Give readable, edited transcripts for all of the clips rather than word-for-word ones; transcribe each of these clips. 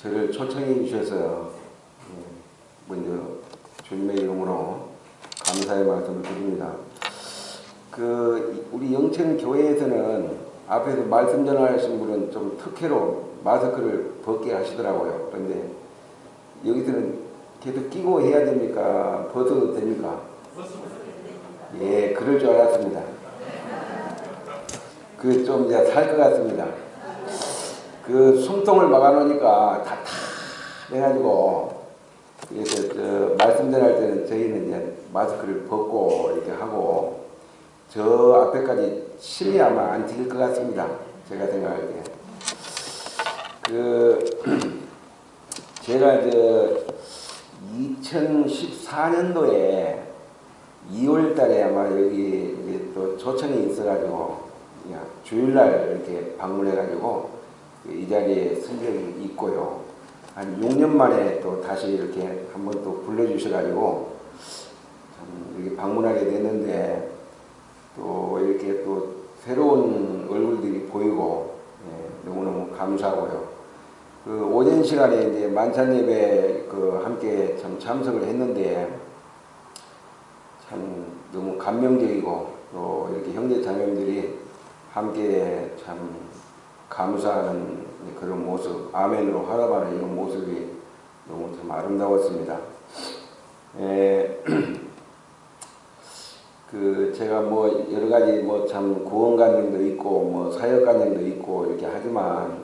저를 초청해 주셔서 먼저 주님의 이름으로 감사의 말씀을 드립니다. 우리 영천교회에서는 앞에서 말씀 전하신 분은 좀 특혜로 마스크를 벗게 하시더라고요. 그런데 여기서는 계속 끼고 해야 됩니까? 벗어도 됩니까? 예, 그럴 줄 알았습니다. 좀 이제 살 것 같습니다. 숨통을 막아놓으니까 다 해가지고, 그래서 말씀 전할 때는 저희는 이제 마스크를 벗고 이렇게 하고, 저 앞에까지 침이 아마 안 튀길 것 같습니다. 제가 생각할 때. 제가 2014년도에 2월 달에 아마 여기 또 초청이 있어가지고, 주일날 이렇게 방문해가지고, 이 자리에 쓴 적이 있고요. 한 6년 만에 또 다시 이렇게 한번 또 불러주셔가지고, 이렇게 방문하게 됐는데, 또 이렇게 또 새로운 얼굴들이 보이고, 너무너무 감사하고요. 오전 시간에 이제 만찬 예배 함께 참 참석을 했는데, 참 너무 감명적이고, 또 이렇게 형제 자매들이 함께 참 감사하는 그런 모습, 아멘으로 화답하는 이런 모습이 너무 참 아름다웠습니다. 제가 여러 가지 참 구원관념도 있고, 사역관념도 있고, 이렇게 하지만,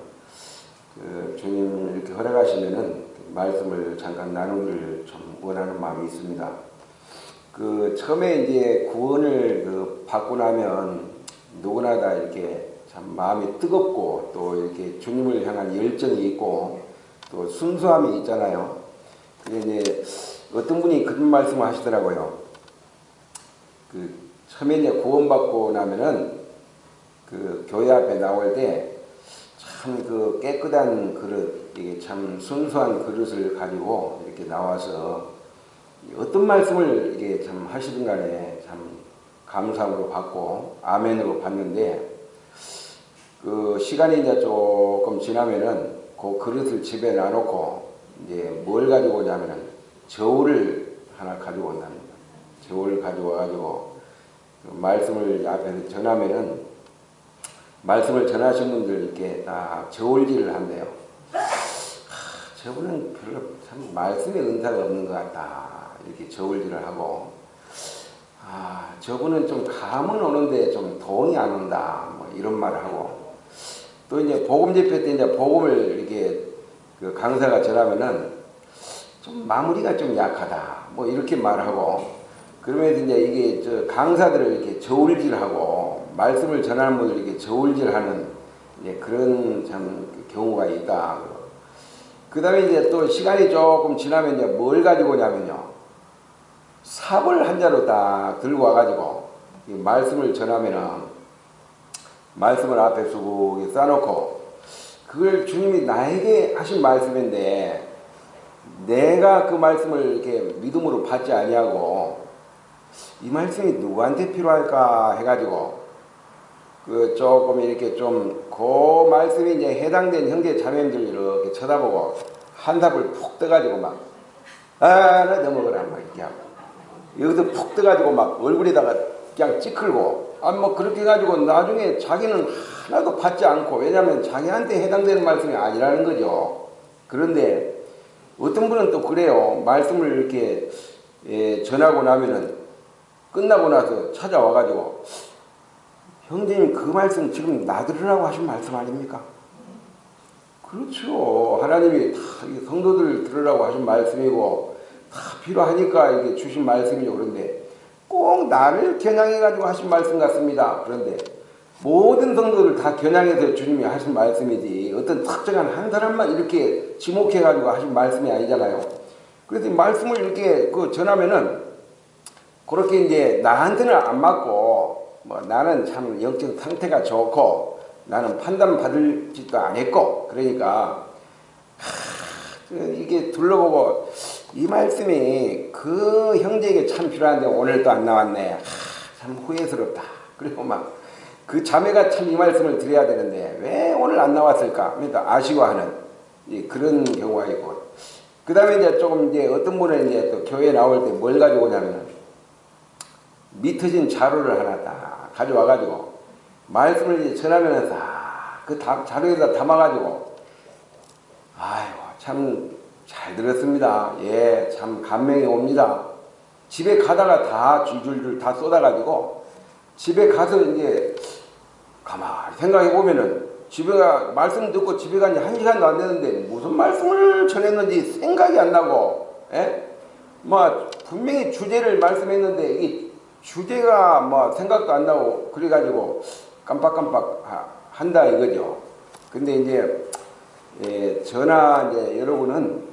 주님 이렇게 허락하시면은 말씀을 잠깐 나누기를 좀 원하는 마음이 있습니다. 처음에 이제 구원을 받고 나면 누구나 다 이렇게 참 마음이 뜨겁고 또 이렇게 주님을 향한 열정이 있고 또 순수함이 있잖아요. 근데 이제 어떤 분이 그런 말씀을 하시더라고요. 처음에 이제 구원받고 나면은 교회 앞에 나올 때 참 깨끗한 그릇, 이게 참 순수한 그릇을 가지고 이렇게 나와서 어떤 말씀을 이게 참 하시든 간에 참 감사함으로 받고 아멘으로 받는데 시간이 이제 조금 지나면은 그 그릇을 집에 놔놓고 이제 뭘 가지고 오냐면은 저울을 하나 가지고 온답니다. 저울을 가지고 와가지고 말씀을 앞에서 전하면은 말씀을 전하신 분들 이렇게 다 저울질을 한대요. 저분은 별로 참 말씀에 은사가 없는 것 같다. 이렇게 저울질을 하고, 저분은 좀 감은 오는데 좀 동이 안 온다. 이런 말을 하고, 또 이제 복음 집회 때 이제 복음을 이렇게 강사가 전하면은 좀 마무리가 좀 약하다. 이렇게 말하고, 그러면서 이제 이게 강사들을 이렇게 저울질하고, 말씀을 전하는 분들 이렇게 저울질하는 그런 참 경우가 있다. 그 다음에 이제 또 시간이 조금 지나면 이제 뭘 가지고 오냐면요. 삽을 한 자루 딱 들고 와가지고 말씀을 전하면은 말씀을 앞에 쑥 쌓아놓고 그걸 주님이 나에게 하신 말씀인데 내가 그 말씀을 이렇게 믿음으로 받지 아니하고 이 말씀이 누구한테 필요할까 해가지고 조금 이렇게 그 말씀이 이제 해당된 형제 자매님들 이렇게 쳐다보고 한 삽을 푹 떠가지고 나 넘어가라 이렇게 하고 여기서 푹 떠가지고 얼굴에다가 그냥 찌클고 그렇게 해가지고 나중에 자기는 하나도 받지 않고 왜냐하면 자기한테 해당되는 말씀이 아니라는 거죠. 그런데 어떤 분은 또 그래요. 말씀을 이렇게 전하고 나면은 끝나고 나서 찾아와가지고 형제님 그 말씀 지금 나 들으라고 하신 말씀 아닙니까? 그렇죠. 하나님이 다 성도들 들으라고 하신 말씀이고 다 필요하니까 이게 주신 말씀이죠. 그런데 꼭 나를 겨냥해가지고 하신 말씀 같습니다. 그런데 모든 성도들 다 겨냥해서 주님이 하신 말씀이지 어떤 특정한 한 사람만 이렇게 지목해가지고 하신 말씀이 아니잖아요. 그래서 말씀을 이렇게 전하면은 그렇게 이제 나한테는 안 맞고 나는 참 영적 상태가 좋고 나는 판단받을 짓도 안 했고 그러니까 이게 둘러보고 이 말씀이 그 형제에게 참 필요한데 오늘 또 안 나왔네. 참 후회스럽다. 그리고 그 자매가 참 이 말씀을 드려야 되는데 왜 오늘 안 나왔을까? 그러니까 아쉬워하는 그런 경우가 있고, 그 다음에 이제 조금 이제 어떤 분은 이제 또 교회 나올 때 뭘 가지고 오냐면 미터진 자료를 하나 딱 가져와가지고 말씀을 이제 전하면서 그 자료에다 담아가지고, 아이고 참 잘 들었습니다. 예, 참 감명이 옵니다. 집에 가다가 다 줄줄줄 다 쏟아가지고 집에 가서 이제 가만히 생각해 보면은 집에가 말씀 듣고 집에 간 지 1시간도 안 되는데 무슨 말씀을 전했는지 생각이 안 나고, 예? 뭐 분명히 주제를 말씀했는데 이 주제가 뭐 생각도 안 나고 그래가지고 깜빡깜빡 한다 이거죠. 근데 이제 저나 이제 여러분은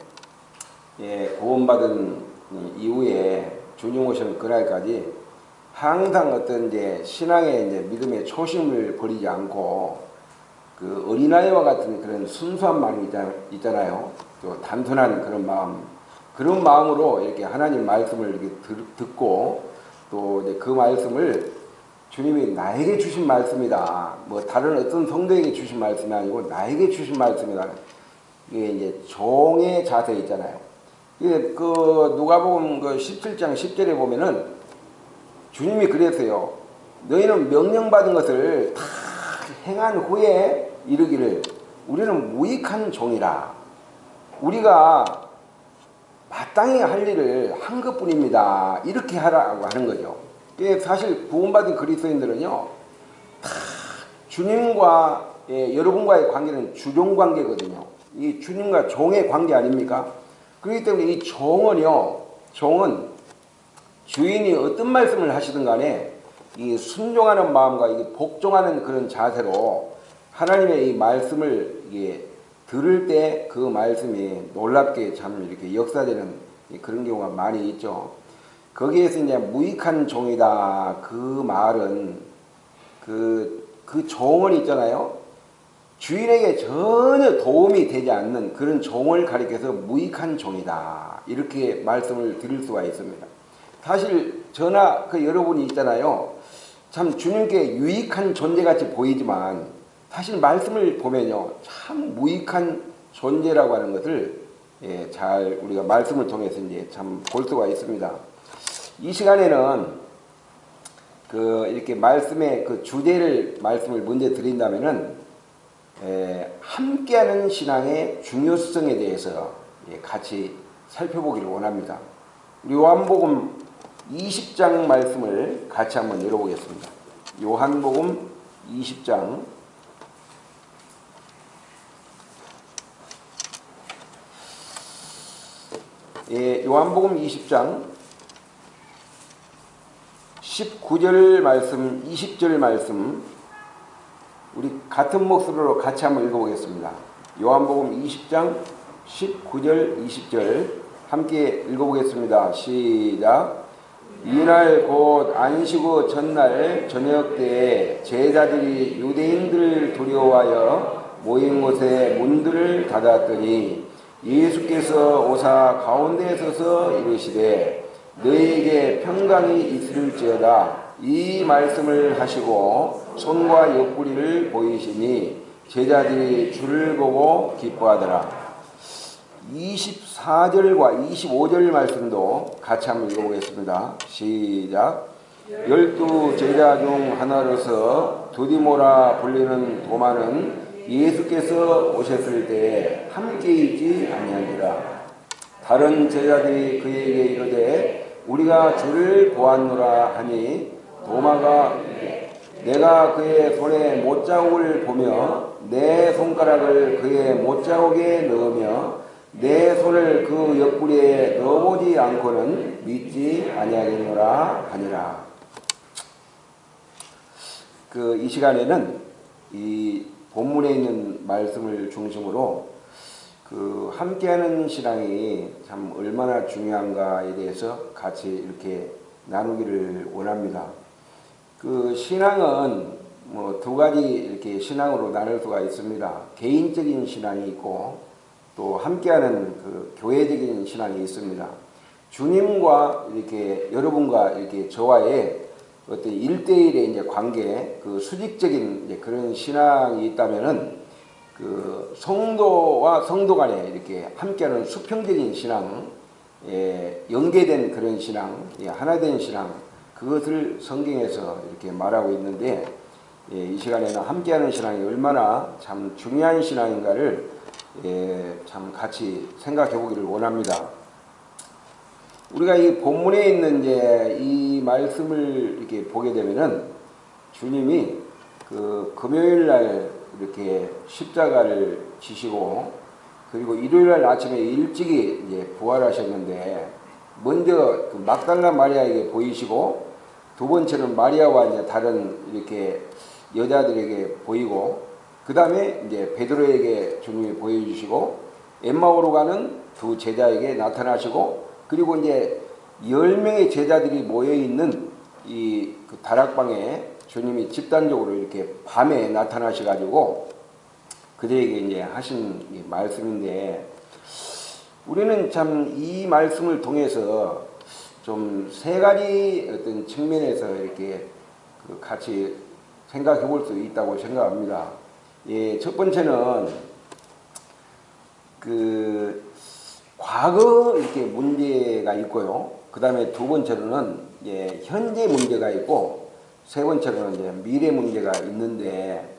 구원받은 이후에 주님 오시는 그날까지 항상 어떤 이제 신앙의 이제 믿음의 초심을 버리지 않고 그 어린아이와 같은 그런 순수한 마음이 있잖아요. 또 단순한 그런 마음으로 이렇게 하나님 말씀을 이렇게 듣고 또 이제 그 말씀을 주님이 나에게 주신 말씀이다. 뭐 다른 어떤 성도에게 주신 말씀이 아니고 나에게 주신 말씀이다. 이게 이제 종의 자세 있잖아요. 이게 그 누가복음 그 17장 10절에 보면은 주님이 그랬어요. 너희는 명령받은 것을 다 행한 후에 이르기를 우리는 무익한 종이라. 우리가 마땅히 할 일을 한 것뿐입니다. 이렇게 하라고 하는 거죠. 사실 구원받은 그리스도인들은요, 다 주님과 여러분과의 관계는 주종 관계거든요. 이 주님과 종의 관계 아닙니까? 그렇기 때문에 이 종은 주인이 어떤 말씀을 하시든 간에 이 순종하는 마음과 이 복종하는 그런 자세로 하나님의 이 말씀을 들을 때 그 말씀이 놀랍게 참 이렇게 역사되는 그런 경우가 많이 있죠. 거기에서 이제 무익한 종이다. 그 말은 그 종은 있잖아요. 주인에게 전혀 도움이 되지 않는 그런 종을 가리켜서 무익한 종이다. 이렇게 말씀을 드릴 수가 있습니다. 사실 저나 여러분이 있잖아요. 참 주님께 유익한 존재같이 보이지만 사실 말씀을 보면요. 참 무익한 존재라고 하는 것을 잘 우리가 말씀을 통해서 이제 참 볼 수가 있습니다. 이 시간에는 이렇게 말씀의 그 주제를 말씀을 먼저 드린다면은 함께하는 신앙의 중요성에 대해서 같이 살펴보기를 원합니다. 우리 요한복음 20장 말씀을 같이 한번 열어보겠습니다. 요한복음 20장 요한복음 20장 19절 말씀, 20절 말씀 우리 같은 목소리로 같이 한번 읽어보겠습니다. 요한복음 20장 19절, 20절 함께 읽어보겠습니다. 시작. 이날 곧 안식일 전날 저녁 때에 제자들이 유대인들을 두려워하여 모인 곳에 문들을 닫았더니 예수께서 오사 가운데에 서서 이르시되 너희에게 평강이 있을지어다. 이 말씀을 하시고 손과 옆구리를 보이시니 제자들이 주를 보고 기뻐하더라. 24절과 25절 말씀도 같이 한번 읽어보겠습니다. 시작. 12 제자 중 하나로서 두디모라 불리는 도마는 예수께서 오셨을 때 함께 있지 아니하니라. 다른 제자들이 그에게 이르되 우리가 주를 보았노라 하니 도마가 내가 그의 손에 못자국을 보며 내 손가락을 그의 못자국에 넣으며 내 손을 그 옆구리에 넣어보지 않고는 믿지 아니하겠노라 하니라. 이 시간에는 이 본문에 있는 말씀을 중심으로 함께하는 신앙이 참 얼마나 중요한가에 대해서 같이 이렇게 나누기를 원합니다. 신앙은 뭐 두 가지 이렇게 신앙으로 나눌 수가 있습니다. 개인적인 신앙이 있고 또 함께하는 교회적인 신앙이 있습니다. 주님과 이렇게 여러분과 이렇게 저와의 어떤 1대1의 이제 관계, 수직적인 이제 그런 신앙이 있다면은 그 성도와 성도 간에 이렇게 함께하는 수평적인 신앙, 연계된 그런 신앙, 하나된 신앙, 그것을 성경에서 이렇게 말하고 있는데, 이 시간에는 함께하는 신앙이 얼마나 참 중요한 신앙인가를 참 같이 생각해 보기를 원합니다. 우리가 이 본문에 있는 이제 이 말씀을 이렇게 보게 되면은 주님이 그 금요일 날 이렇게 십자가를 지시고, 그리고 일요일 날 아침에 일찍이 이제 부활하셨는데, 먼저 그 막달라 마리아에게 보이시고, 두 번째는 마리아와 이제 다른 이렇게 여자들에게 보이고, 그 다음에 이제 베드로에게 주님이 보여주시고, 엠마오로 가는 두 제자에게 나타나시고, 그리고 이제 10명의 제자들이 모여있는 이 그 다락방에 주님이 집단적으로 이렇게 밤에 나타나셔가지고 그들에게 이제 하신 이 말씀인데, 우리는 참 이 말씀을 통해서 좀 세 가지 어떤 측면에서 이렇게 그 같이 생각해 볼 수 있다고 생각합니다. 첫 번째는 그 과거 이렇게 문제가 있고요. 그 다음에 두 번째로는 현재 문제가 있고, 세 번째로는 이제 미래 문제가 있는데,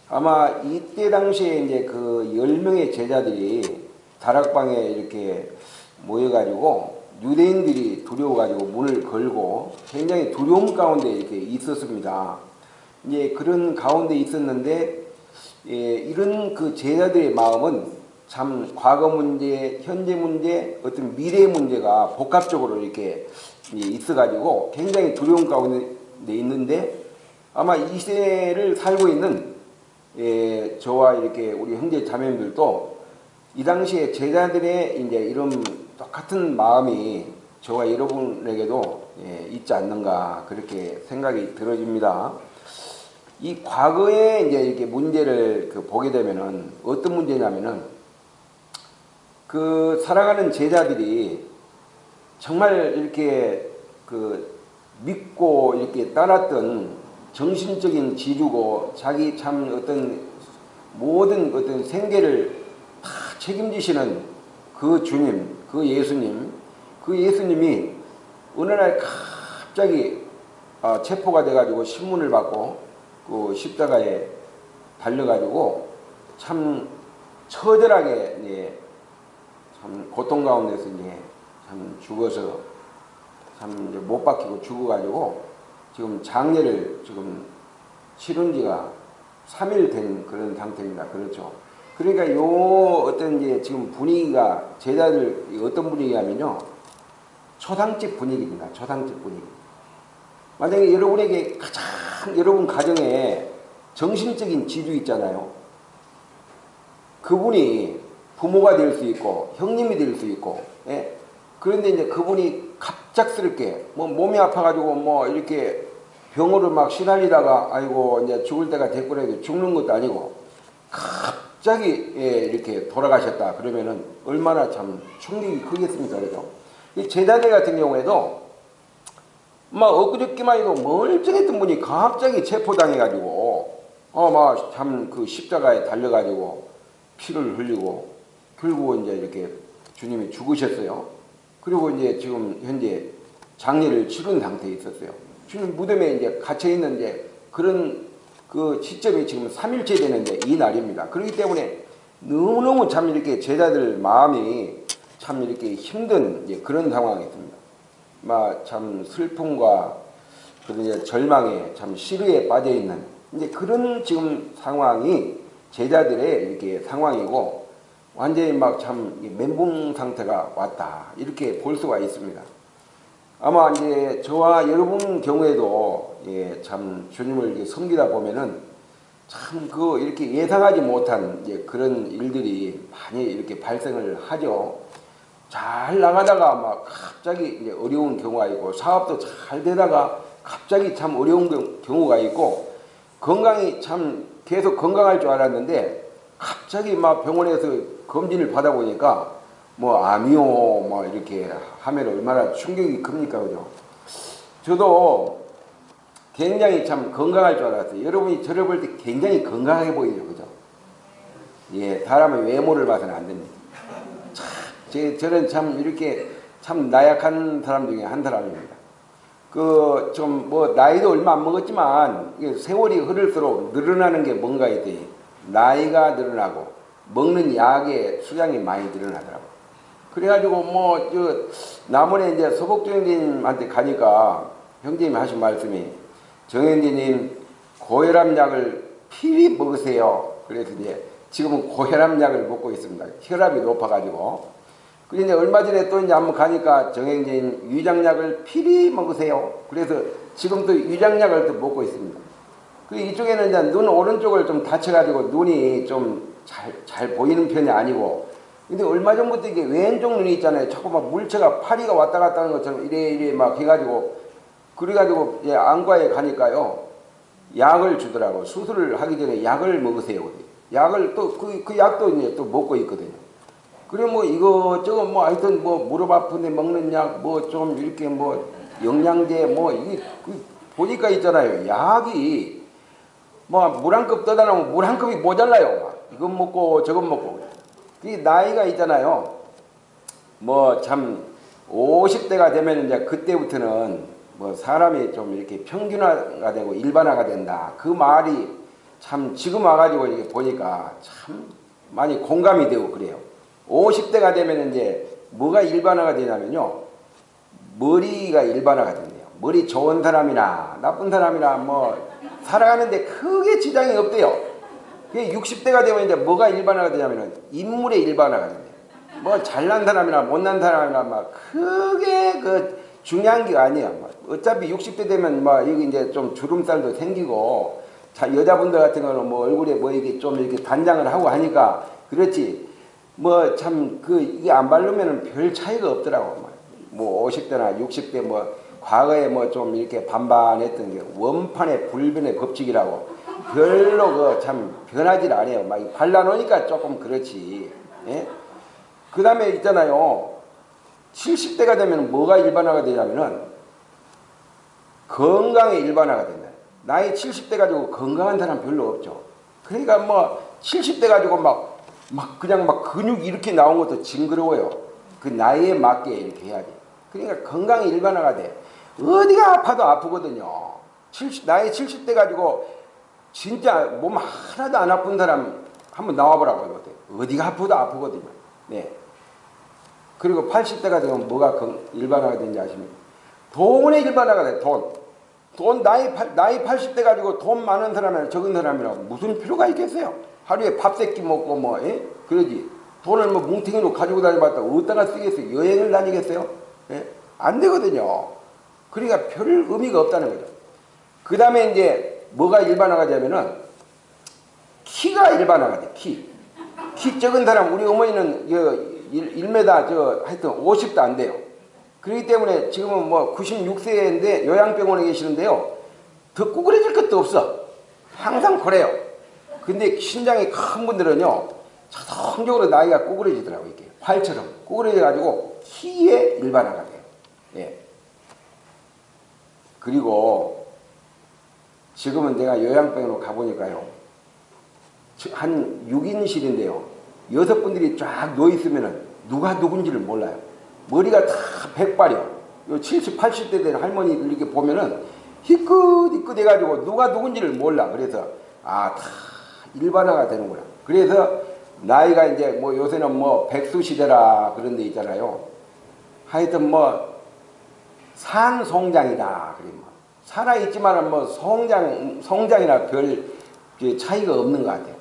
아마 이때 당시에 이제 그 10명의 제자들이 다락방에 이렇게 모여가지고 유대인들이 두려워가지고 문을 걸고 굉장히 두려움 가운데 이렇게 있었습니다. 이제 그런 가운데 있었는데, 이런 그 제자들의 마음은 참 과거 문제, 현재 문제, 어떤 미래 문제가 복합적으로 이렇게 있어가지고 굉장히 두려움 가운데 있는데, 아마 이 시대를 살고 있는 저와 이렇게 우리 형제 자매님들도 이 당시에 제자들의 이제 이런 똑같은 마음이 저와 여러분에게도 있지 않는가, 그렇게 생각이 들어집니다. 이 과거에 이제 이렇게 문제를 보게 되면은 어떤 문제냐면은, 그 사랑하는 제자들이 정말 이렇게 그 믿고 이렇게 따랐던 정신적인 지주고, 자기 참 어떤 모든 어떤 생계를 다 책임지시는 그 주님, 그 예수님이 어느 날 갑자기 체포가 돼가지고 신문을 받고 그 십자가에 달려가지고 참 처절하게 참 고통 가운데서 참 죽어서 참 이제 못 박히고 죽어가지고 지금 장례를 지금 치른 지가 3일 된 그런 상태입니다. 그렇죠. 그러니까 요 어떤 이제 지금 분위기가 제자들 어떤 분위기냐면요, 초상집 분위기입니다. 초상집 분위기. 만약에 여러분에게 가장 여러분 가정에 정신적인 지주 있잖아요. 그분이 부모가 될 수 있고 형님이 될 수 있고, 그런데 이제 그분이 갑작스럽게 몸이 아파가지고 이렇게 병으로 막 시달리다가 아이고 이제 죽을 때가 됐구나 해도 죽는 것도 아니고 갑자기 이렇게 돌아가셨다 그러면은 얼마나 참 충격이 크겠습니까? 그죠? 이 제자들 같은 경우에도 막 엊그저께만 해도 멀쩡했던 분이 갑자기 체포당해가지고 막 참 그 십자가에 달려가지고 피를 흘리고 결국은 이제 이렇게 주님이 죽으셨어요. 그리고 이제 지금 현재 장례를 치른 상태에 있었어요. 주님 무덤에 이제 갇혀 있는 이제 그런 그 시점이 지금 3일째 되는데 이 날입니다. 그렇기 때문에 너무너무 참 이렇게 제자들 마음이 참 이렇게 힘든 이제 그런 상황이 있습니다. 막 참 슬픔과 그런 이제 절망에 참 시르에 빠져 있는 이제 그런 지금 상황이 제자들의 이렇게 상황이고, 완전히 막 참 멘붕 상태가 왔다 이렇게 볼 수가 있습니다. 아마 이제 저와 여러분 경우에도 참 주님을 섬기다 보면은 참 그 이렇게 예상하지 못한 이제 그런 일들이 많이 이렇게 발생을 하죠. 잘 나가다가 막 갑자기 이제 어려운 경우가 있고, 사업도 잘 되다가 갑자기 참 어려운 경우가 있고, 건강이 참 계속 건강할 줄 알았는데 갑자기 막 병원에서 검진을 받아보니까 암이요 이렇게 하면 얼마나 충격이 큽니까? 그죠? 저도 굉장히 참 건강할 줄 알았어요. 여러분이 저를 볼 때 굉장히 건강하게 보이죠. 그죠? 예, 사람의 외모를 봐서는 안 됩니다. 저는 참 이렇게 참 나약한 사람 중에 한 사람입니다. 그 좀 뭐 나이도 얼마 안 먹었지만 세월이 흐를수록 늘어나는 게 뭔가 있더니 나이가 늘어나고 먹는 약의 수량이 많이 늘어나더라고. 그래가지고 뭐 저 남원에 이제 서복조 형제님한테 가니까 형제님이 하신 말씀이 정형제님 고혈압 약을 필히 먹으세요. 그래서 이제 지금은 고혈압 약을 먹고 있습니다. 혈압이 높아가지고. 그리고 이제 얼마 전에 또 이제 한번 가니까 정형제님 위장약을 필히 먹으세요. 그래서 지금도 위장약을 또 먹고 있습니다. 그리고 이쪽에는 이제 눈 오른쪽을 좀 다쳐가지고 눈이 좀 잘 보이는 편이 아니고, 근데 얼마 전부터 이게 왼쪽 눈이 있잖아요. 자꾸 막 물체가 파리가 왔다 갔다 하는 것처럼 이래 막 해가지고, 그래가지고 안과에 가니까요 약을 주더라고. 수술을 하기 전에 약을 먹으세요. 약을 또 그 약도 이제 또 먹고 있거든요. 그래 뭐 이거저거 뭐 하여튼 뭐 무릎 아픈데 먹는 약 뭐 좀 이렇게 뭐 영양제 뭐 이게 보니까 있잖아요. 약이 뭐 물 한 컵 떠다 놓으면 물 한 컵이 모자라요. 이건 먹고 저건 먹고. 그 나이가 있잖아요. 뭐 참 50대가 되면 이제 그때부터는 뭐 사람이 좀 이렇게 평균화가 되고 일반화가 된다. 그 말이 참 지금 와가지고 이게 보니까 참 많이 공감이 되고 그래요. 50대가 되면 이제 뭐가 일반화가 되냐면요. 머리가 일반화가 된대요. 머리 좋은 사람이나 나쁜 사람이나 뭐 살아가는데 크게 지장이 없대요. 60대가 되면 이제 뭐가 일반화가 되냐면은 인물의 일반화가 된대요. 뭐 잘난 사람이나 못난 사람이나 막 크게 그 중요한 게 아니야. 어차피 60대 되면 뭐 여기 이제 좀 주름살도 생기고 여자분들 같은 거는 뭐 얼굴에 뭐 이게 좀 이렇게 단장을 하고 하니까 그렇지. 뭐 참 그 이게 안 바르면은 별 차이가 없더라고. 뭐 50대나 60대 뭐 과거에 뭐 좀 이렇게 반반했던 게 원판의 불변의 법칙이라고 별로 그 참 변하질 않아요. 막 발라놓으니까 조금 그렇지. 예? 그 다음에 있잖아요. 70대가 되면 뭐가 일반화가 되냐면은 건강의 일반화가 된다. 나이 70대 가지고 건강한 사람 별로 없죠. 그러니까 뭐 70대 가지고 막 그냥 막 근육 이렇게 나온 것도 징그러워요. 그 나이에 맞게 이렇게 해야지. 그러니까 건강이 일반화가 돼. 어디가 아파도 아프거든요. 나이 70대 가지고 진짜 몸 하나도 안 아픈 사람 한번 나와보라고. 어디가 아프도 아프거든요. 네. 그리고 80대가 되면 뭐가 일반화가 되는지 아십니까? 돈의 일반화가 돼. 돈 나이 80대 가지고 돈 많은 사람이나 적은 사람이라고 무슨 필요가 있겠어요? 하루에 밥 세끼 먹고 뭐 그러지. 돈을 뭐 뭉탱이로 가지고 다녀봤다 어디다가 쓰겠어요? 여행을 다니겠어요? 예? 안 되거든요. 그러니까 별 의미가 없다는 거죠. 그 다음에 이제 뭐가 일반화가 되면은 키가 일반화가 돼. 키 적은 사람, 우리 어머니는 1m 하여튼 50도 안 돼요. 그렇기 때문에 지금은 뭐 96세인데 요양병원에 계시는데요. 더 구부러질 것도 없어. 항상 그래요. 근데 신장이 큰 분들은요, 자동적으로 나이가 구부러지더라고요. 이렇게 활처럼 구부러져가지고 키에 일반화가 돼요. 예. 그리고 지금은 내가 요양병원으로 가보니까요, 한 6인실인데요. 6분들이 쫙 누워있으면 누가 누군지를 몰라요. 머리가 다 백발이요. 70, 80대 된 할머니들 이렇게 보면은 희끗희끗 해가지고 누가 누군지를 몰라. 그래서 다 일반화가 되는구나. 그래서 나이가 이제 뭐 요새는 뭐 백수시대라 그런 데 있잖아요. 하여튼 뭐 산송장이다. 살아있지만은 뭐 성장이나 별 차이가 없는 것 같아요.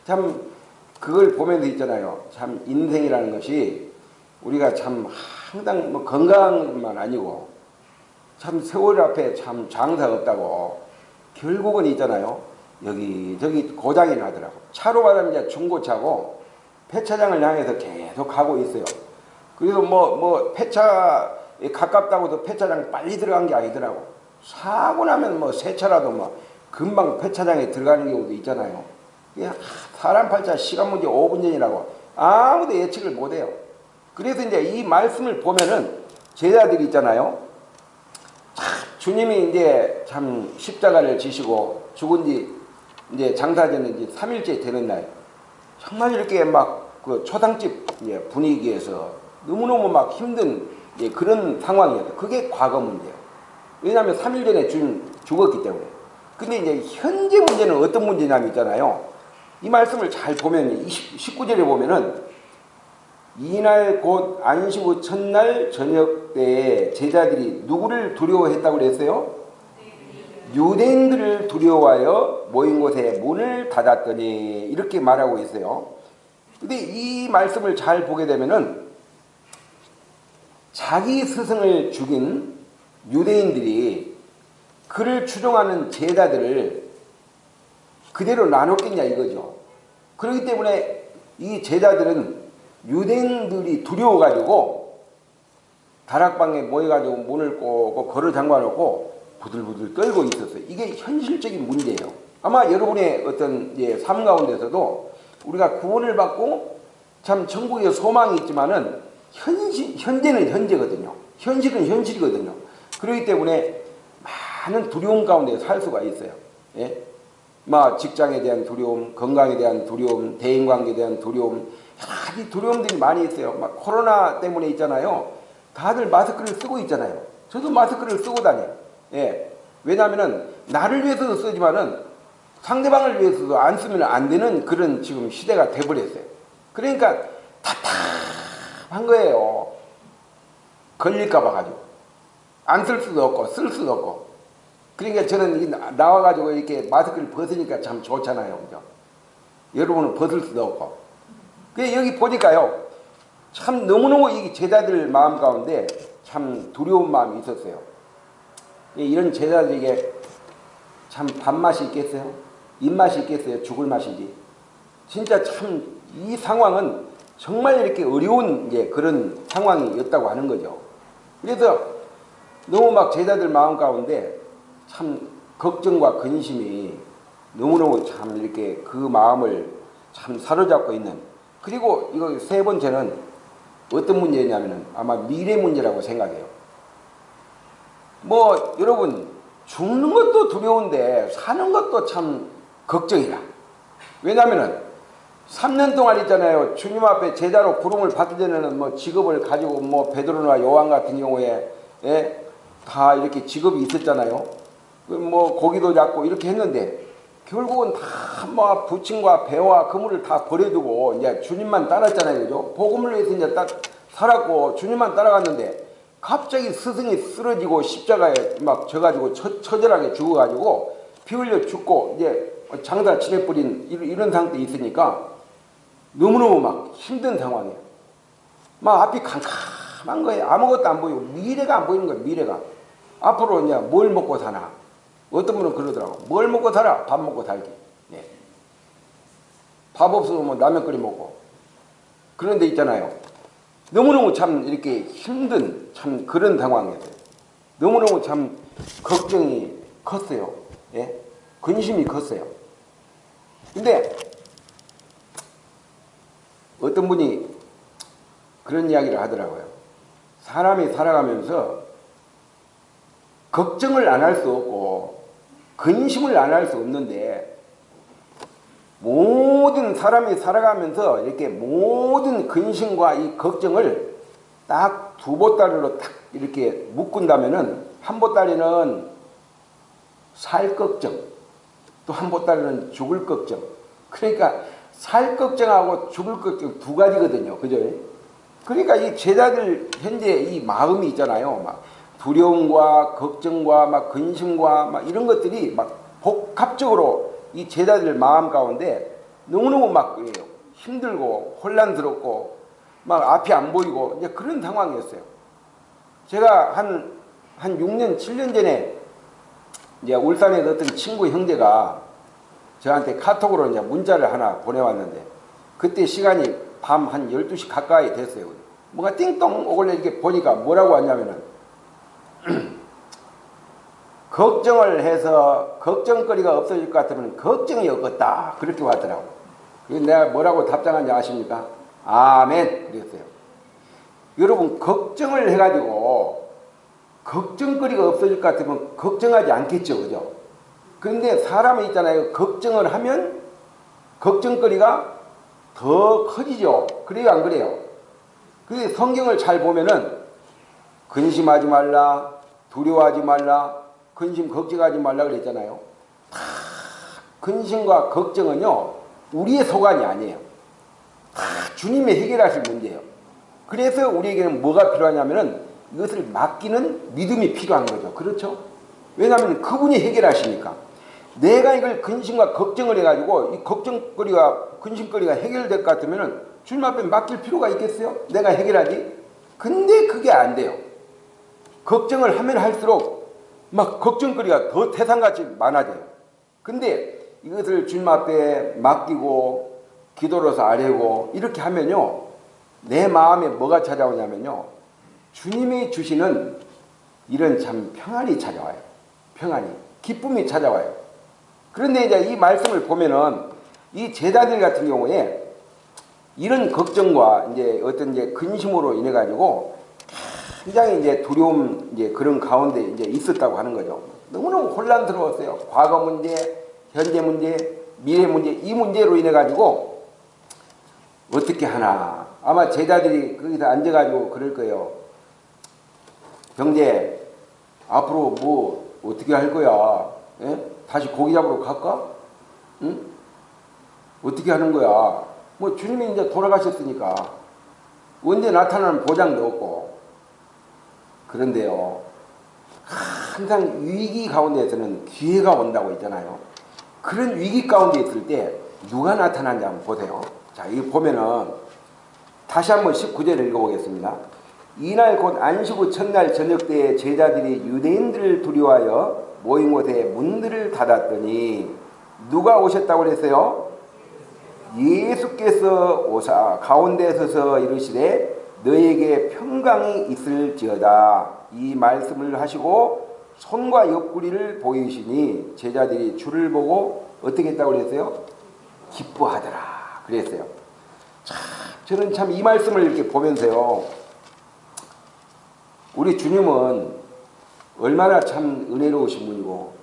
참 그걸 보면서 있잖아요. 참 인생이라는 것이 우리가 참 항상 뭐 건강만 아니고 참 세월 앞에 참 장사가 없다고 결국은 있잖아요. 여기저기 고장이 나더라고. 차로 가면 이제 중고차고 폐차장을 향해서 계속 가고 있어요. 그래서 뭐 폐차에 가깝다고도 폐차장 빨리 들어간 게 아니더라고. 사고 나면 뭐 새 차라도 뭐 금방 폐차장에 들어가는 경우도 있잖아요. 사람 팔자 시간 문제 5분 전이라고 아무도 예측을 못해요. 그래서 이제 이 말씀을 보면은 제자들이 있잖아요. 주님이 이제 참 십자가를 지시고 죽은 지 이제 장사되는 지 3일째 되는 날, 정말 이렇게 막 그 초당집 분위기에서 너무너무 막 힘든 그런 상황이었다. 그게 과거 문제예요. 왜냐하면 3일 전에 주님 죽었기 때문에. 근데 이제 현재 문제는 어떤 문제냐면 있잖아요. 이 말씀을 잘 보면 19절에 보면은 이날 곧 안식 후 첫날 저녁 때에 제자들이 누구를 두려워했다고 그랬어요? 유대인들을 두려워하여 모인 곳에 문을 닫았더니 이렇게 말하고 있어요. 근데 이 말씀을 잘 보게 되면은 자기 스승을 죽인 유대인들이 그를 추종하는 제자들을 그대로 나눴겠냐 이거죠. 그렇기 때문에 이 제자들은 유대인들이 두려워가지고 다락방에 모여가지고 문을 꼬고 걸어 잠궈놓고 부들부들 떨고 있었어요. 이게 현실적인 문제예요. 아마 여러분의 어떤 삶 가운데서도 우리가 구원을 받고 참 천국에 소망이 있지만은 현재는 현재거든요. 현실은 현실이거든요. 그렇기 때문에 많은 두려움 가운데 살 수가 있어요. 예? 막 직장에 대한 두려움, 건강에 대한 두려움, 대인관계에 대한 두려움, 여러 가지 두려움들이 많이 있어요. 막 코로나 때문에 있잖아요. 다들 마스크를 쓰고 있잖아요. 저도 마스크를 쓰고 다녀요. 예. 왜냐하면은 나를 위해서도 쓰지만은 상대방을 위해서도 안 쓰면 안 되는 그런 지금 시대가 돼버렸어요. 그러니까 답답한 거예요. 걸릴까봐 가지고. 안 쓸 수도 없고, 쓸 수도 없고. 그러니까 저는 나와가지고 이렇게 마스크를 벗으니까 참 좋잖아요. 그죠? 여러분은 벗을 수도 없고. 그래 여기 보니까요. 참 너무너무 이 제자들 마음 가운데 참 두려운 마음이 있었어요. 이런 제자들에게 참 밥맛이 있겠어요? 입맛이 있겠어요? 죽을 맛이지. 진짜 참 이 상황은 정말 이렇게 어려운 그런 상황이었다고 하는 거죠. 그래서 너무 막 제자들 마음 가운데 참 걱정과 근심이 너무너무 참 이렇게 그 마음을 참 사로잡고 있는. 그리고 이거 세 번째는 어떤 문제냐면은 아마 미래 문제라고 생각해요. 뭐 여러분 죽는 것도 두려운데 사는 것도 참 걱정이라. 왜냐면은 3년 동안 있잖아요. 주님 앞에 제자로 부름을 받기 전에는 뭐 직업을 가지고 뭐 베드로나 요한 같은 경우에 다 이렇게 직업이 있었잖아요. 뭐 고기도 잡고 이렇게 했는데 결국은 다 뭐 부친과 배와 그물을 다 버려두고 이제 주님만 따랐잖아요. 그죠? 복음을 위해서 이제 딱 살았고 주님만 따라갔는데 갑자기 스승이 쓰러지고 십자가에 막 져가지고 처절하게 죽어가지고 피 흘려 죽고 이제 장사 치내버린 이런 상태에 있으니까 너무너무 막 힘든 상황이에요. 막 앞이 캄캄한 거예요. 아무것도 안 보이고 미래가 안 보이는 거예요. 미래가. 앞으로 이제 뭘 먹고 사나. 어떤 분은 그러더라고. 뭘 먹고 살아? 밥 먹고 살기. 예. 밥 없으면 뭐 라면 끓여 먹고. 그런 데 있잖아요. 너무너무 참 이렇게 힘든 참 그런 상황이었어요. 너무너무 참 걱정이 컸어요. 예? 근심이 컸어요. 근데 어떤 분이 그런 이야기를 하더라고요. 사람이 살아가면서 걱정을 안 할 수 없고 근심을 안 할 수 없는데 모든 사람이 살아가면서 이렇게 모든 근심과 이 걱정을 딱 두 보따리로 딱 이렇게 묶은다면은 한 보따리는 살 걱정, 또 한 보따리는 죽을 걱정. 그러니까 살 걱정하고 죽을 걱정 두 가지거든요. 그죠? 그러니까 이 제자들 현재 이 마음이 있잖아요. 막 두려움과 걱정과 막 근심과 막 이런 것들이 막 복합적으로 이 제자들 마음 가운데 너무너무 막 힘들고 혼란스럽고 막 앞이 안 보이고 이제 그런 상황이었어요. 제가 한 6년, 7년 전에 이제 울산에 어떤 친구 형제가 저한테 카톡으로 이제 문자를 하나 보내왔는데 그때 시간이 밤 한 12시 가까이 됐어요. 뭔가 띵동 오길래 이렇게 보니까 뭐라고 왔냐면은 걱정을 해서 걱정거리가 없어질 것 같으면 걱정이 없겠다. 그렇게 왔더라고. 그래서 내가 뭐라고 답장한지 아십니까? 아멘. 그랬어요. 여러분 걱정을 해가지고 걱정거리가 없어질 것 같으면 걱정하지 않겠죠. 그죠? 그런데 사람이 있잖아요. 걱정을 하면 걱정거리가 더 커지죠. 그래요, 안 그래요? 그 성경을 잘 보면은 근심하지 말라, 두려워하지 말라, 근심 걱정하지 말라 그랬잖아요. 다 근심과 걱정은요 우리의 소관이 아니에요. 다 주님이 해결하실 문제예요. 그래서 우리에게는 뭐가 필요하냐면은 이것을 맡기는 믿음이 필요한 거죠. 그렇죠? 왜냐하면 그분이 해결하시니까. 내가 이걸 근심과 걱정을 해가지고 이 걱정거리가 근심거리가 해결될 것 같으면은 주님 앞에 맡길 필요가 있겠어요? 내가 해결하지? 근데 그게 안 돼요. 걱정을 하면 할수록 막 걱정거리가 더 태산같이 많아져요. 근데 이것을 주님 앞에 맡기고 기도로서 아뢰고 이렇게 하면요 내 마음에 뭐가 찾아오냐면요 주님이 주시는 이런 참 평안이 찾아와요. 평안이, 기쁨이 찾아와요. 그런데 이제 이 말씀을 보면은 이 제자들 같은 경우에 이런 걱정과 이제 어떤 이제 근심으로 인해 가지고 굉장히 이제 두려움 이제 그런 가운데 이제 있었다고 하는 거죠. 너무너무 혼란스러웠어요. 과거 문제, 현재 문제, 미래 문제, 이 문제로 인해 가지고 어떻게 하나. 아마 제자들이 거기서 앉아가지고 그럴 거예요. 형제, 앞으로 뭐 어떻게 할 거야? 예? 다시 고기 잡으러 갈까? 응? 어떻게 하는 거야? 뭐 주님이 이제 돌아가셨으니까 언제 나타나는 보장도 없고. 그런데요, 항상 위기 가운데에서는 기회가 온다고 있잖아요. 그런 위기 가운데 있을 때 누가 나타나는지 한번 보세요. 자, 이거 보면은 다시 한번 19절을 읽어보겠습니다. 이날 곧 안식 후 첫날 저녁 때에 제자들이 유대인들을 두려워하여 모인 곳에 문들을 닫았더니 누가 오셨다고 그랬어요? 예수께서 오사 가운데 서서 이르시되 너에게 평강이 있을지어다. 이 말씀을 하시고 손과 옆구리를 보이시니 제자들이 주를 보고 어떻게 했다고 그랬어요? 기뻐하더라 그랬어요. 참, 저는 참 이 말씀을 이렇게 보면서요 우리 주님은 얼마나 참 은혜로우신 분이고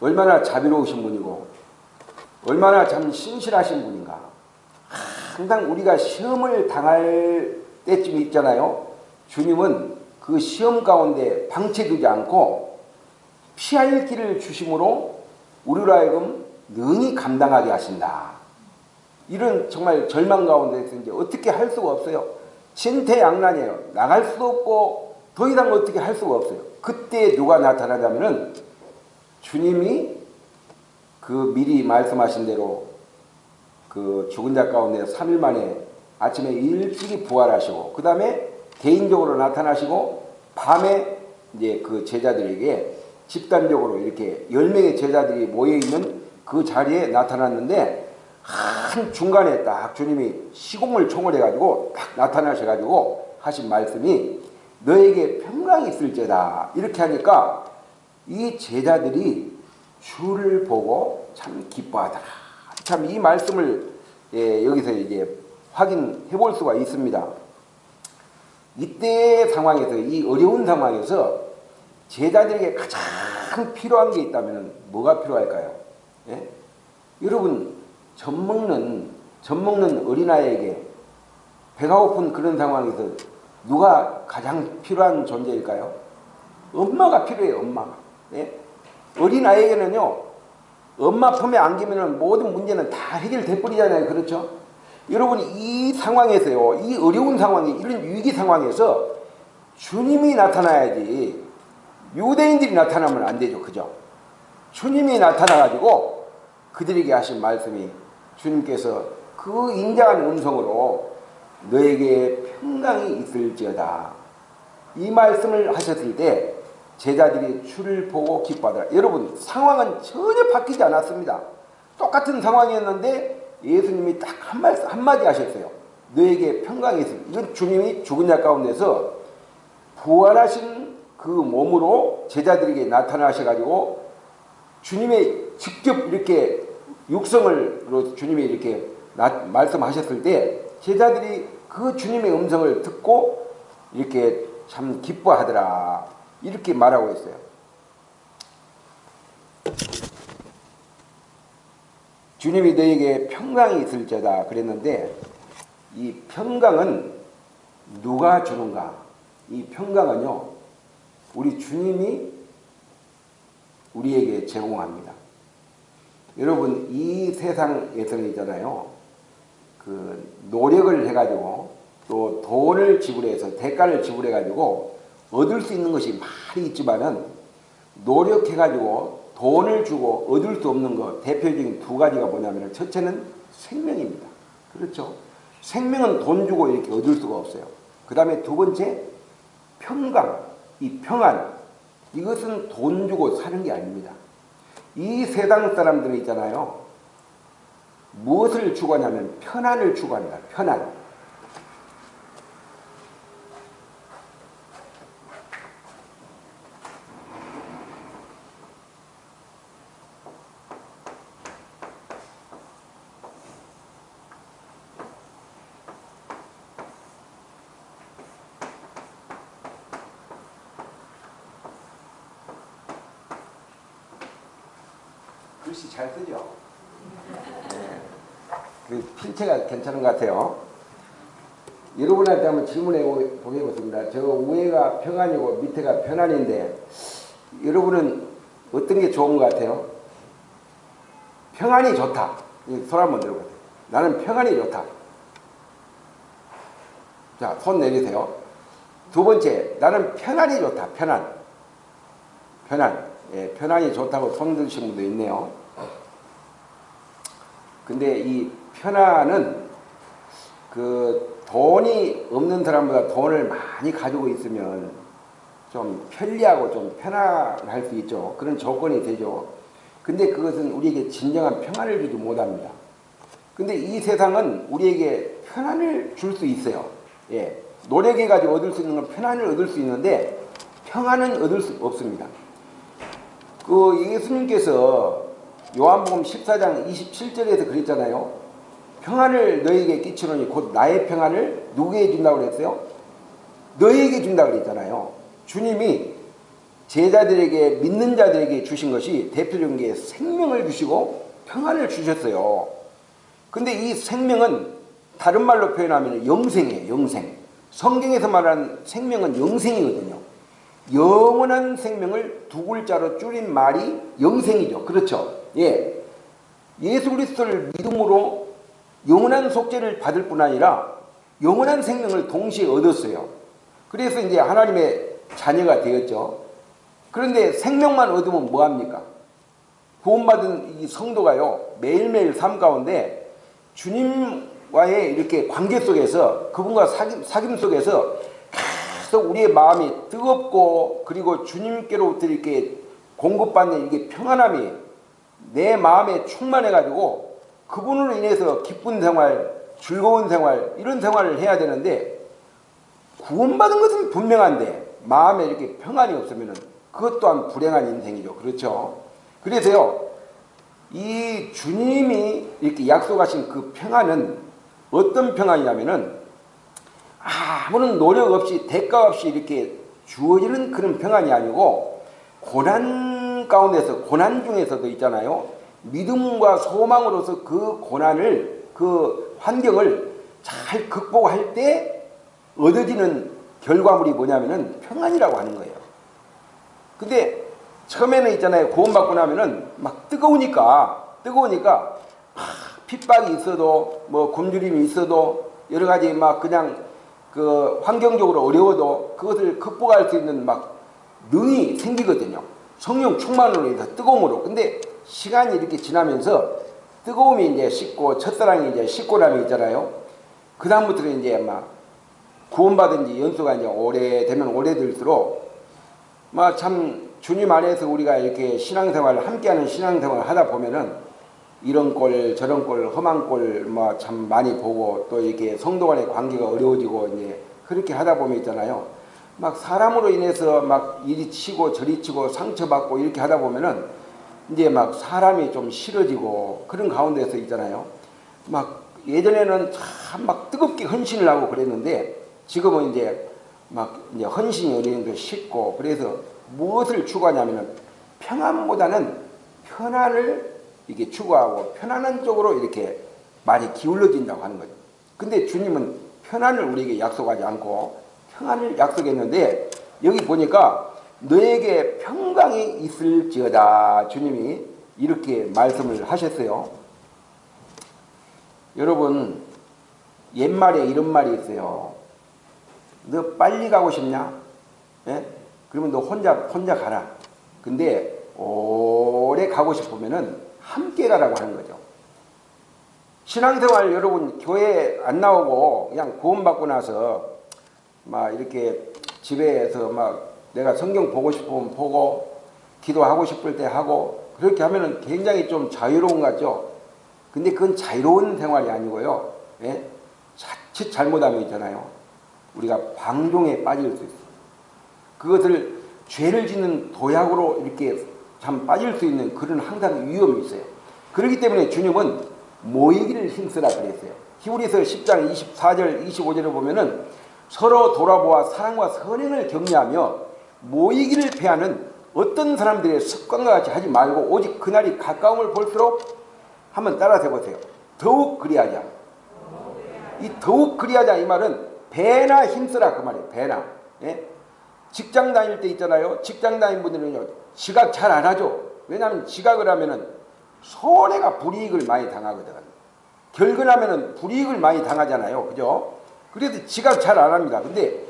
얼마나 자비로우신 분이고 얼마나 참 신실하신 분인가. 항상 우리가 시험을 당할 때쯤 있잖아요. 주님은 그 시험 가운데 방치되지 않고 피할 길을 주심으로 우리로 하여금 능히 감당하게 하신다. 이런 정말 절망 가운데서 이제 어떻게 할 수가 없어요. 진퇴양난이에요. 나갈 수도 없고 더 이상 어떻게 할 수가 없어요. 그때 누가 나타나냐면은 주님이 그 미리 말씀하신 대로 그 죽은 자 가운데 3일 만에 아침에 일찍이 부활하시고 그 다음에 개인적으로 나타나시고 밤에 이제 그 제자들에게 집단적으로 이렇게 10명의 제자들이 모여있는 그 자리에 나타났는데 한 중간에 딱 주님이 시공을 총을해가지고 딱 나타나셔가지고 하신 말씀이 너에게 평강이 있을지어다. 이렇게 하니까 이 제자들이 주를 보고 참 기뻐하더라. 참 이 말씀을 여기서 이제 확인해 볼 수가 있습니다. 이때 상황에서 이 어려운 상황에서 제자들에게 가장 필요한 게 있다면 뭐가 필요할까요? 예? 여러분 젖 먹는 어린아이에게 배가 고픈 그런 상황에서 누가 가장 필요한 존재일까요? 엄마가 필요해요. 엄마가. 예? 어린아이에게는요 엄마 품에 안기면 모든 문제는 다 해결돼 버리잖아요. 그렇죠? 여러분 이 상황에서요 이 어려운 상황에 이런 위기 상황에서 주님이 나타나야지 유대인들이 나타나면 안 되죠. 그죠? 주님이 나타나가지고 그들에게 하신 말씀이 주님께서 그 인자한 음성으로 너에게 평강이 있을지어다. 이 말씀을 하셨을 때 제자들이 주를 보고 기뻐하더라. 여러분 상황은 전혀 바뀌지 않았습니다. 똑같은 상황이었는데 예수님이 딱 한마디 하셨어요. 너에게 평강이 있을. 이건 주님이 죽은 자 가운데서 부활하신 그 몸으로 제자들에게 나타나셔가지고 주님의 직접 이렇게 육성을 주님이 이렇게 말씀하셨을 때 제자들이 그 주님의 음성을 듣고 이렇게 참 기뻐하더라. 이렇게 말하고 있어요. 주님이 너에게 평강이 있을지어다 그랬는데 이 평강은 누가 주는가? 이 평강은요, 우리 주님이 우리에게 제공합니다. 여러분, 이 세상에서는 있잖아요, 그 노력을 해가지고 또 돈을 지불해서 대가를 지불해가지고 얻을 수 있는 것이 많이 있지만은 노력해가지고 돈을 주고 얻을 수 없는 것 대표적인 두 가지가 뭐냐면 첫째는 생명입니다. 그렇죠? 생명은 돈 주고 이렇게 얻을 수가 없어요. 그 다음에 두 번째 평강, 이 평안, 이것은 돈 주고 사는 게 아닙니다. 이 세상 사람들은 있잖아요, 무엇을 추구하냐면 편안을 추구합니다. 편안. 글씨 잘 쓰죠? 네. 그 필체가 괜찮은 것 같아요. 여러분한테 한번 질문해 보겠습니다. 저 위에가 평안이고 밑에가 편안인데 여러분은 어떤 게 좋은 것 같아요? 평안이 좋다. 손 한번 들어보세요. 나는 평안이 좋다. 자, 손 내리세요. 두 번째, 나는 편안이 좋다. 편안. 편안. 예, 편안이 좋다고 손 드신 분도 있네요. 근데 이 편안은 그 돈이 없는 사람보다 돈을 많이 가지고 있으면 좀 편리하고 좀 편안할 수 있죠. 그런 조건이 되죠. 근데 그것은 우리에게 진정한 평안을 주지 못합니다. 근데 이 세상은 우리에게 편안을 줄 수 있어요. 예. 노력해가지고 얻을 수 있는 건 편안을 얻을 수 있는데 평안은 얻을 수 없습니다. 그 예수님께서 요한복음 14장 27절에서 그랬잖아요. 평안을 너에게 끼치노니 곧 나의 평안을 누구에게 준다고 그랬어요? 너에게 준다고 그랬잖아요. 주님이 제자들에게, 믿는 자들에게 주신 것이 대표적인 게 생명을 주시고 평안을 주셨어요. 근데 이 생명은 다른 말로 표현하면 영생이에요. 영생. 성경에서 말하는 생명은 영생이거든요. 영원한 생명을 두 글자로 줄인 말이 영생이죠. 그렇죠? 예. 예수 그리스도를 믿음으로 영원한 속죄를 받을 뿐 아니라 영원한 생명을 동시에 얻었어요. 그래서 이제 하나님의 자녀가 되었죠. 그런데 생명만 얻으면 뭐합니까? 구원받은 이 성도가요, 매일매일 삶 가운데 주님과의 이렇게 관계 속에서, 그분과 사귐 속에서 계속 우리의 마음이 뜨겁고, 그리고 주님께로부터 이렇게 공급받는 이게 평안함이 내 마음에 충만해가지고 그분으로 인해서 기쁜 생활, 즐거운 생활, 이런 생활을 해야 되는데, 구원받은 것은 분명한데 마음에 이렇게 평안이 없으면 그것 또한 불행한 인생이죠. 그렇죠? 그래서요, 이 주님이 이렇게 약속하신 그 평안은 어떤 평안이냐면은 아무런 노력 없이 대가 없이 이렇게 주어지는 그런 평안이 아니고, 고난 가운데서, 고난 중에서도 있잖아요, 믿음과 소망으로서 그 고난을, 그 환경을 잘 극복할 때 얻어지는 결과물이 뭐냐면은 평안이라고 하는 거예요. 근데 처음에는 있잖아요, 구원받고 나면은 막 뜨거우니까 핍박이 있어도, 뭐 굶주림이 있어도, 여러 가지 막 그냥 그 환경적으로 어려워도 그것을 극복할 수 있는 막 능이 생기거든요. 성령 충만으로 인해서, 뜨거움으로. 근데 시간이 이렇게 지나면서 뜨거움이 이제 식고, 첫사랑이 이제 식고 나면 있잖아요, 그 다음부터는 이제 막 구원받은 지 연수가 이제 오래되면 오래될수록 막 참 주님 안에서 우리가 이렇게 신앙생활을, 함께하는 신앙생활을 하다 보면은 이런 꼴 저런 꼴 험한 꼴 뭐 참 많이 보고, 또 이렇게 성도 간의 관계가 어려워지고, 이제 그렇게 하다 보면 있잖아요, 막 사람으로 인해서 막 이리 치고 저리 치고 상처받고 이렇게 하다 보면은 이제 막 사람이 좀 싫어지고, 그런 가운데서 있잖아요, 막 예전에는 참 막 뜨겁게 헌신을 하고 그랬는데 지금은 이제 막 이제 헌신이 어느 정도 식고, 그래서 무엇을 추구하냐면은 평안보다는 편안을 이렇게 추구하고 편안한 쪽으로 이렇게 많이 기울어진다고 하는 거죠. 근데 주님은 편안을 우리에게 약속하지 않고 평안을 약속했는데 여기 보니까 너에게 평강이 있을지어다 주님이 이렇게 말씀을 하셨어요. 여러분 옛말에 이런 말이 있어요. 너 빨리 가고 싶냐? 예? 그러면 너 혼자 가라. 근데 오래 가고 싶으면은 함께 가라고 하는 거죠. 신앙생활 여러분 교회 안 나오고 그냥 구원받고 나서 막 이렇게 집에서 막 내가 성경 보고 싶으면 보고 기도하고 싶을 때 하고 그렇게 하면은 굉장히 좀 자유로운 것 같죠. 근데 그건 자유로운 생활이 아니고요. 예? 자칫 잘못하면 있잖아요. 우리가 방종에 빠질 수 있어요. 그것을 죄를 짓는 도약으로 이렇게 참 빠질 수 있는 그런 항상 위험이 있어요. 그렇기 때문에 주님은 모이기를 힘쓰라 그랬어요. 히브리서 10장 24절 25절을 보면은 서로 돌아보아 사랑과 선행을 격려하며 모이기를 패하는 어떤 사람들의 습관과 같이 하지 말고 오직 그날이 가까움을 볼수록 한번 따라서 해보세요. 더욱 그리하자. 이 더욱 그리하자 이 말은 배나 힘쓰라 그 말이에요. 배나. 예? 직장 다닐 때 있잖아요. 직장 다닌 분들은요. 지각 잘 안 하죠. 왜냐하면 지각을 하면은 손해가 불이익을 많이 당하거든. 결근하면은 불이익을 많이 당하잖아요. 그죠? 그래서 지각 잘 안 합니다. 근데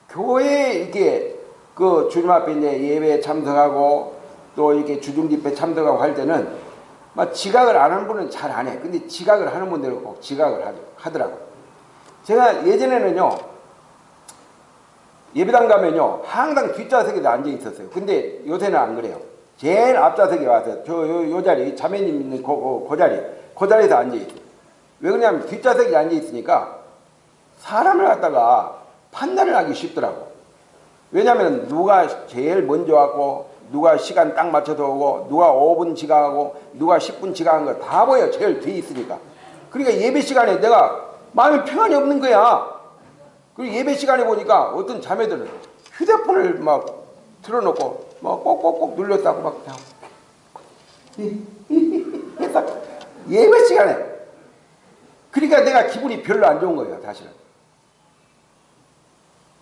교회에 이렇게 그 주님 앞에 이제 예배에 참석하고 또 이렇게 주중집회 참석하고 할 때는 막 지각을 안 하는 분은 잘 안 해. 근데 지각을 하는 분들은 꼭 지각을 하더라고요. 제가 예전에는요, 예배당 가면요, 항상 뒷좌석에 앉아 있었어요. 근데 요새는 안 그래요. 제일 앞좌석에 와서 요 자리, 자매님 있는 그 자리에서 앉아 있어요. 왜 그러냐면 뒷좌석에 앉아 있으니까 사람을 갖다가 판단을 하기 쉽더라고. 왜냐하면 누가 제일 먼저 왔고 누가 시간 딱 맞춰서 오고 누가 5분 지각하고 누가 10분 지각한 거 다 보여. 제일 뒤에 있으니까. 그러니까 예배 시간에 내가 마음에 평안이 없는 거야. 그리고 예배 시간에 보니까 어떤 자매들은 휴대폰을 막 틀어놓고 막 꼭꼭꼭 눌렀다고 막 예배 시간에. 그러니까 내가 기분이 별로 안 좋은 거예요. 사실은.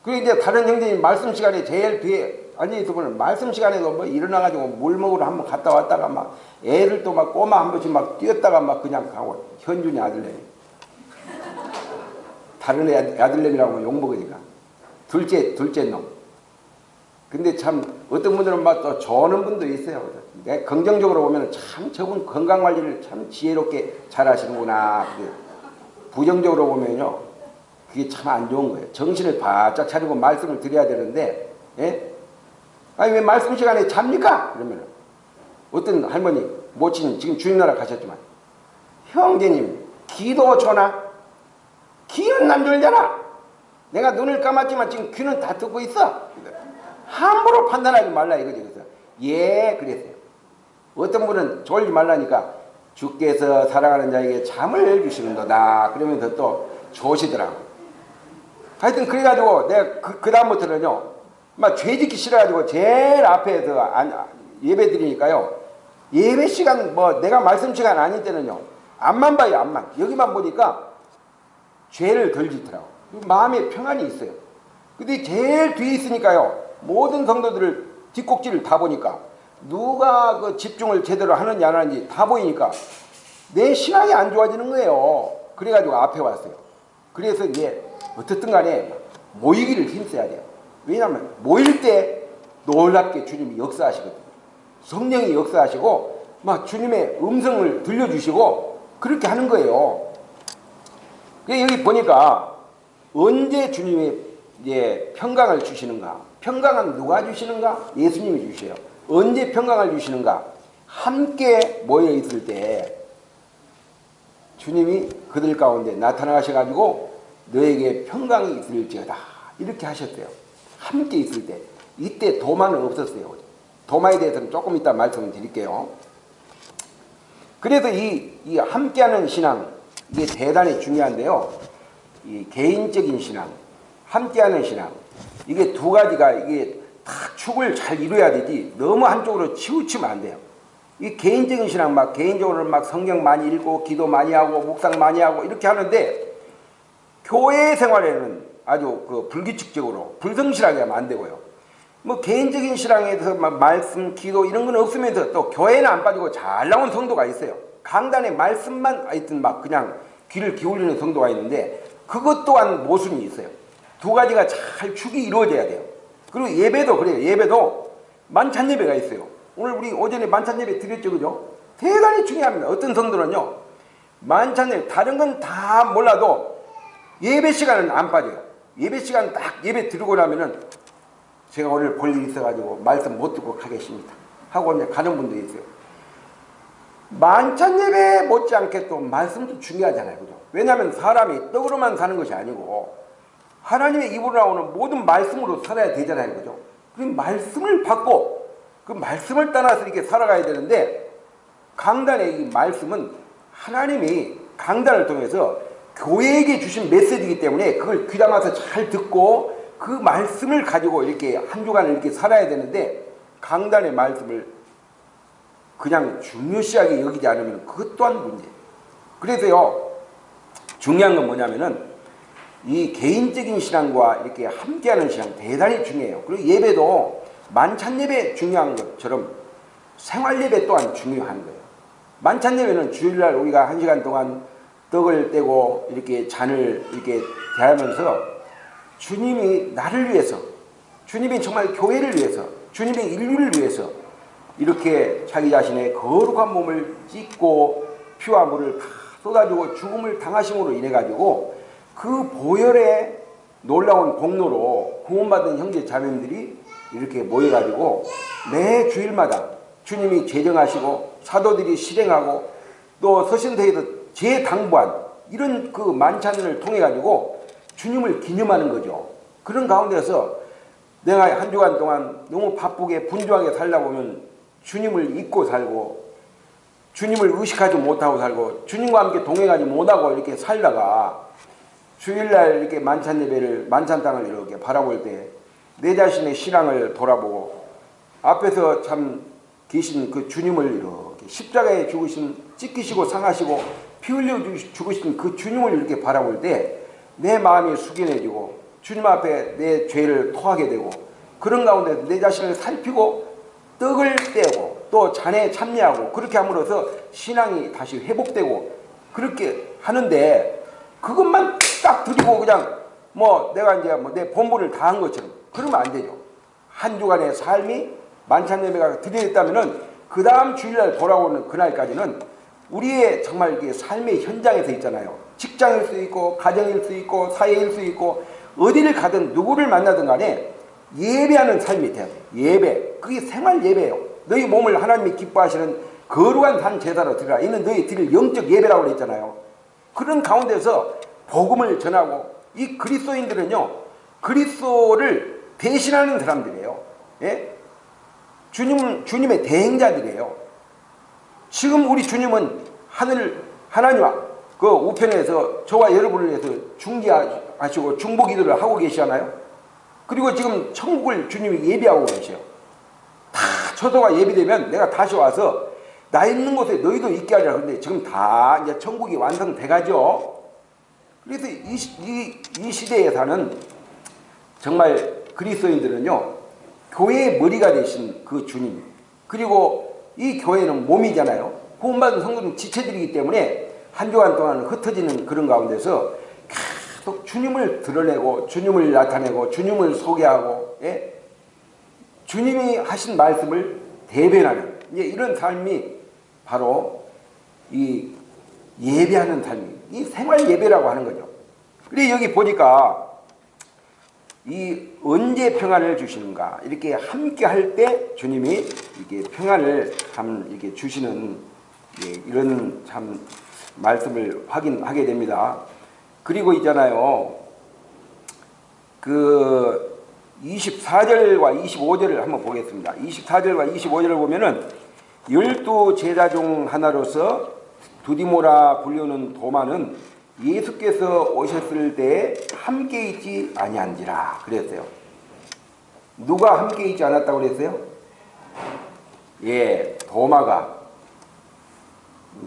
그리고 이제 다른 형제님 말씀 시간에 제일 뒤에 앉아있으면 말씀 시간에도 뭐 일어나가지고 물 먹으러 한번 갔다 왔다가 막 애를 또 막 꼬마 한 번씩 막 뛰었다가 막 그냥 가고. 현준이 아들내미. 다른 아들내미라고 욕먹으니까. 둘째 놈. 근데 참 어떤 분들은 막 또 저는 분도 있어요. 내가 긍정적으로 보면 참 저분 건강관리를 참 지혜롭게 잘 하시는구나. 부정적으로 보면요. 그게 참 안 좋은 거예요. 정신을 바짝 차리고 말씀을 드려야 되는데, 예? 아니, 왜 말씀 시간에 잡니까? 그러면 어떤 할머니, 모친, 지금 주님나라 가셨지만, 형제님, 기도 전화? 귀는 남들잖아. 내가 눈을 감았지만 지금 귀는 다 듣고 있어. 함부로 판단하지 말라 이거지. 그래서, 예, 그랬어요. 어떤 분은 졸지 말라니까, 주께서 사랑하는 자에게 잠을 주시는도다. 그러면서 또 조시더라고. 하여튼 그래가지고 내가 그 다음부터는요 막 죄짓기 싫어가지고 제일 앞에서 예배 드리니까요 예배 시간 뭐 내가 말씀 시간 아닐 때는요 앞만 봐요. 앞만. 여기만 보니까 죄를 덜 짓더라고. 마음에 평안이 있어요. 근데 제일 뒤에 있으니까요 모든 성도들을 뒷꼭지를 다 보니까 누가 그 집중을 제대로 하는지 안 하는지 다 보이니까 내 신앙이 안 좋아지는 거예요. 그래가지고 앞에 왔어요. 그래서 이제 어떻든 간에 모이기를 힘써야 돼요. 왜냐하면 모일 때 놀랍게 주님이 역사하시거든요. 성령이 역사하시고 막 주님의 음성을 들려주시고 그렇게 하는 거예요. 여기 보니까 언제 주님이 이제 평강을 주시는가? 평강은 누가 주시는가? 예수님이 주셔요. 언제 평강을 주시는가? 함께 모여 있을 때 주님이 그들 가운데 나타나셔가지고 너에게 평강이 있을지어다 이렇게 하셨대요. 함께 있을 때. 이때 도마는 없었어요. 도마에 대해서는 조금 이따 말씀을 드릴게요. 그래서 이 함께하는 신앙 이게 대단히 중요한데요. 이 개인적인 신앙, 함께하는 신앙 이게 두 가지가 이게 다 축을 잘 이루어야 되지 너무 한쪽으로 치우치면 안 돼요. 이 개인적인 신앙 막 개인적으로 막 성경 많이 읽고 기도 많이 하고 묵상 많이 하고 이렇게 하는데 교회 생활에는 아주 그 불규칙적으로 불성실하게 하면 안 되고요. 뭐 개인적인 신앙에 대해서 말씀, 기도 이런 건 없으면서 또 교회는 안 빠지고 잘 나온 성도가 있어요. 강단에 말씀만 하여튼 막 그냥 귀를 기울이는 성도가 있는데 그것 또한 모순이 있어요. 두 가지가 잘 축이 이루어져야 돼요. 그리고 예배도 그래요. 예배도 만찬 예배가 있어요. 오늘 우리 오전에 만찬 예배 드렸죠, 그죠? 대단히 중요합니다. 어떤 성도는요, 만찬 예배 다른 건 다 몰라도 예배 시간은 안 빠져요. 예배 시간 딱 예배 드리고 나면은 제가 오늘 볼 일이 있어가지고 말씀 못 듣고 가겠습니다 하고 이제 가는 분도 있어요. 만찬 예배 못지않게 또 말씀도 중요하잖아요, 그죠? 왜냐하면 사람이 떡으로만 사는 것이 아니고 하나님의 입으로 나오는 모든 말씀으로 살아야 되잖아요, 그죠? 그 말씀을 받고 그 말씀을 따라서 이렇게 살아가야 되는데, 강단의 이 말씀은 하나님이 강단을 통해서 교회에게 주신 메시지이기 때문에 그걸 귀담아서 잘 듣고 그 말씀을 가지고 이렇게 한 주간을 이렇게 살아야 되는데, 강단의 말씀을 그냥 중요시하게 여기지 않으면 그것 또한 문제예요. 그래서요, 중요한 건 뭐냐면은 이 개인적인 신앙과 이렇게 함께하는 신앙 대단히 중요해요. 그리고 예배도 만찬 예배 중요한 것처럼 생활 예배 또한 중요한 거예요. 만찬 예배는 주일날 우리가 1시간 동안 떡을 떼고 이렇게 잔을 이렇게 대하면서 주님이 나를 위해서, 주님이 정말 교회를 위해서, 주님의 인류를 위해서 이렇게 자기 자신의 거룩한 몸을 찢고 피와 물을 다 쏟아주고 죽음을 당하심으로 인해 가지고 그 보혈의 놀라운 공로로 구원받은 형제 자매들이 이렇게 모여가지고 매 주일마다 주님이 제정하시고 사도들이 실행하고 또 서신서에서 재당부한 이런 그 만찬을 통해 가지고 주님을 기념하는 거죠. 그런 가운데서 내가 한 주간 동안 너무 바쁘게 분주하게 살다 보면 주님을 잊고 살고 주님을 의식하지 못하고 살고 주님과 함께 동행하지 못하고 이렇게 살다가 주일날 이렇게 만찬 예배를, 만찬당을 이렇게 바라볼 때 내 자신의 신앙을 돌아보고 앞에서 참 계신 그 주님을 이렇게 십자가에 죽으신, 찢기시고 상하시고 피 흘려 죽으신 그 주님을 이렇게 바라볼 때 내 마음이 숙연해지고 주님 앞에 내 죄를 토하게 되고, 그런 가운데 내 자신을 살피고 떡을 떼고 또 잔에 참여하고 그렇게 함으로써 신앙이 다시 회복되고 그렇게 하는데, 그것만 딱 드리고 그냥 뭐 내가 이제 뭐 내 본분을 다 한 것처럼 그러면 안 되죠. 한 주간의 삶이 만찬 예배가 드려졌다면은 그 다음 주일날 돌아오는 그날까지는 우리의 정말 이게 삶의 현장에서 있잖아요. 직장일 수 있고 가정일 수 있고 사회일 수 있고 어디를 가든 누구를 만나든 간에 예배하는 삶이 돼야 돼요. 예배, 그게 생활 예배예요. 너희 몸을 하나님이 기뻐하시는 거룩한 산 제사로 드리라. 이는 너희 드릴 영적 예배라고 그랬잖아요. 그런 가운데서 복음을 전하고, 이 그리스도인들은요, 그리스도를 대신하는 사람들이에요. 예? 주님의 대행자들이에요. 지금 우리 주님은 하나님 그 우편에서 저와 여러분을 위해서 중지하시고 중보기도를 하고 계시잖아요. 그리고 지금 천국을 주님이 예비하고 계셔요. 다 처소가 예비되면 내가 다시 와서 나 있는 곳에 너희도 있게 하리라. 그런데 지금 다 이제 천국이 완성돼가죠. 그래서 이 시대에 사는 정말 그리스도인들은요, 교회의 머리가 되신 그 주님, 그리고 이 교회는 몸이잖아요. 구원받은 성도는 지체들이기 때문에 한 주간 동안 흩어지는 그런 가운데서 계속 주님을 드러내고 주님을 나타내고 주님을 소개하고, 예? 주님이 하신 말씀을 대변하는 이제 이런 삶이 바로 이 예배하는 삶이, 이 생활 예배라고 하는 거죠. 그리고 여기 보니까 이 언제 평안을 주시는가, 이렇게 함께 할 때 주님이 이렇게 평안을 참 이렇게 주시는, 이런 참 말씀을 확인하게 됩니다. 그리고 있잖아요, 그 24절과 25절을 한번 보겠습니다. 24절과 25절을 보면은 12제자 중 하나로서 두디모라 불리우는 도마는 예수께서 오셨을 때 함께 있지 아니한지라 그랬어요. 누가 함께 있지 않았다고 그랬어요? 예, 도마가.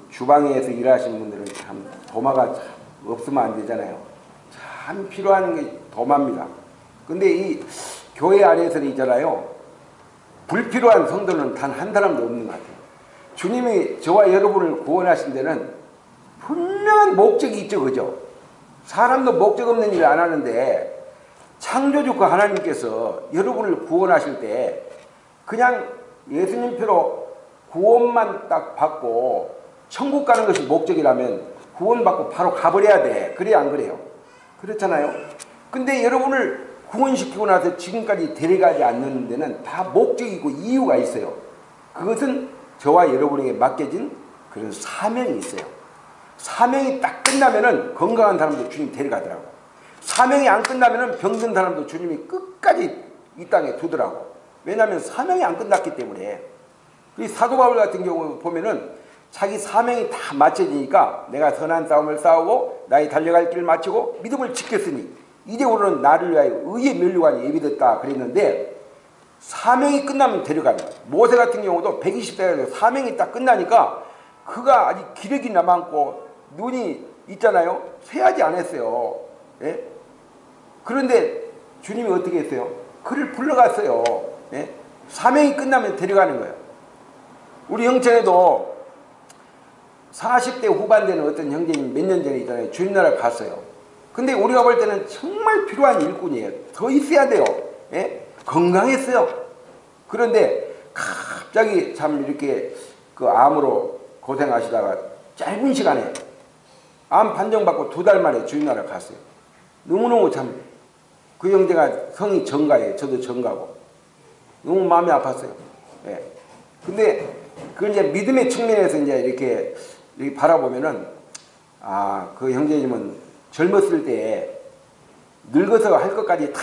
주방에서 일하시는 분들은 참 도마가 참 없으면 안 되잖아요. 참 필요한 게 도마입니다. 근데 이 교회 안에서는 있잖아요. 불필요한 성도는 단 한 사람도 없는 것 같아요. 주님이 저와 여러분을 구원하신 데는 분명한 목적이 있죠. 그죠? 사람도 목적 없는 일을 안 하는데 창조주 그 하나님께서 여러분을 구원하실 때 그냥 예수님표로 구원만 딱 받고 천국 가는 것이 목적이라면 구원받고 바로 가버려야 돼. 그래야 안 그래요? 그렇잖아요. 근데 여러분을 구원시키고 나서 지금까지 데려가지 않는 데는 다 목적이고 이유가 있어요. 그것은 저와 여러분에게 맡겨진 그런 사명이 있어요. 사명이 딱 끝나면은 건강한 사람도 주님 데려가더라고. 사명이 안 끝나면은 병든 사람도 주님이 끝까지 이 땅에 두더라고. 왜냐하면 사명이 안 끝났기 때문에. 이 사도 바울 같은 경우 보면은 자기 사명이 다 마쳐지니까 내가 선한 싸움을 싸우고 나의 달려갈 길을 마치고 믿음을 지켰으니 이제부터는 나를 위하여 의의 면류관이 예비됐다 그랬는데 사명이 끝나면 데려가는 거예요. 모세 같은 경우도 120세에서 사명이 딱 끝나니까 그가 아직 기력이 남았고 눈이 있잖아요. 쇠하지 않았어요. 예? 그런데 주님이 어떻게 했어요? 그를 불러갔어요. 예? 사명이 끝나면 데려가는 거예요. 우리 영천에도 40대 후반 되는 어떤 형제님 몇 년 전에 있잖아요. 주님 나라 갔어요. 근데 우리가 볼 때는 정말 필요한 일꾼이에요. 더 있어야 돼요. 예? 건강했어요. 그런데 갑자기 참 이렇게 그 암으로 고생하시다가 짧은 시간에 암 판정받고 2달 만에 주님 나라 갔어요. 너무너무 참 그 형제가 성이 정가예요. 저도 정가고 너무 마음이 아팠어요. 예. 근데 그 이제 믿음의 측면에서 이제 이렇게 바라보면은 그 형제님은 젊었을 때 늙어서 할 것까지 다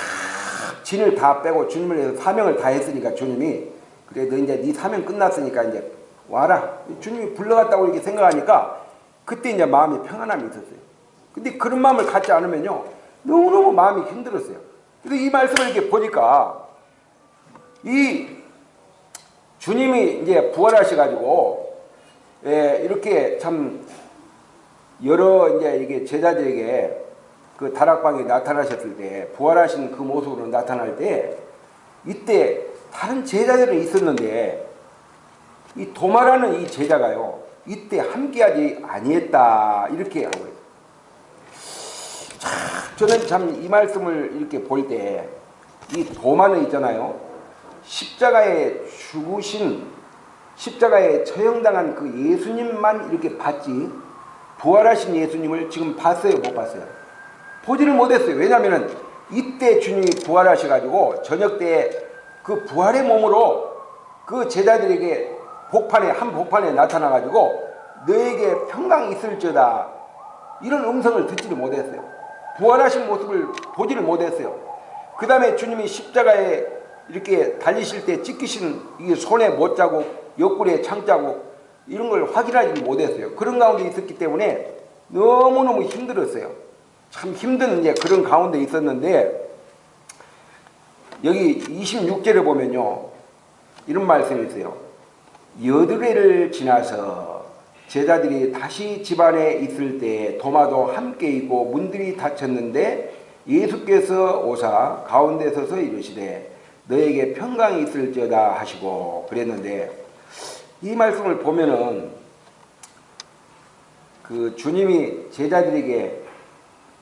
진을 다 빼고 주님을 위해서 사명을 다 했으니까 주님이 그래 너 이제 네 사명 끝났으니까 이제 와라. 주님이 불러갔다고 이렇게 생각하니까 그때 이제 마음이 평안함이 있었어요. 근데 그런 마음을 갖지 않으면요 너무너무 마음이 힘들었어요. 그래서 이 말씀을 이렇게 보니까 이 주님이 이제 부활하셔가지고 이렇게 참 여러 이제 이게 제자들에게 그 다락방에 나타나셨을 때 부활하신 그 모습으로 나타날 때 이때 다른 제자들은 있었는데 이 도마라는 이 제자가요 이때 함께하지 아니했다 이렇게 하고 있어요. 저는 참 이 말씀을 이렇게 볼 때 이 도마는 있잖아요. 십자가에 죽으신 십자가에 처형당한 그 예수님만 이렇게 봤지 부활하신 예수님을 지금 봤어요? 못 봤어요? 보지를 못했어요. 왜냐하면 이때 주님이 부활하셔가지고 저녁 때 그 부활의 몸으로 그 제자들에게 한 복판에 나타나가지고 너에게 평강이 있을지어다 이런 음성을 듣지를 못했어요. 부활하신 모습을 보지를 못했어요. 그 다음에 주님이 십자가에 이렇게 달리실 때 찍히신 이 손에 못자국, 옆구리에 창자국 이런 걸 확인하지 못했어요. 그런 가운데 있었기 때문에 너무너무 힘들었어요. 참 힘든 이제 그런 가운데 있었는데 여기 26절에 보면요 이런 말씀이 있어요. 여드레를 지나서 제자들이 다시 집안에 있을 때 도마도 함께 있고 문들이 닫혔는데 예수께서 오사 가운데 서서 이르시되 너에게 평강이 있을지어다 하시고 그랬는데 이 말씀을 보면은 그 주님이 제자들에게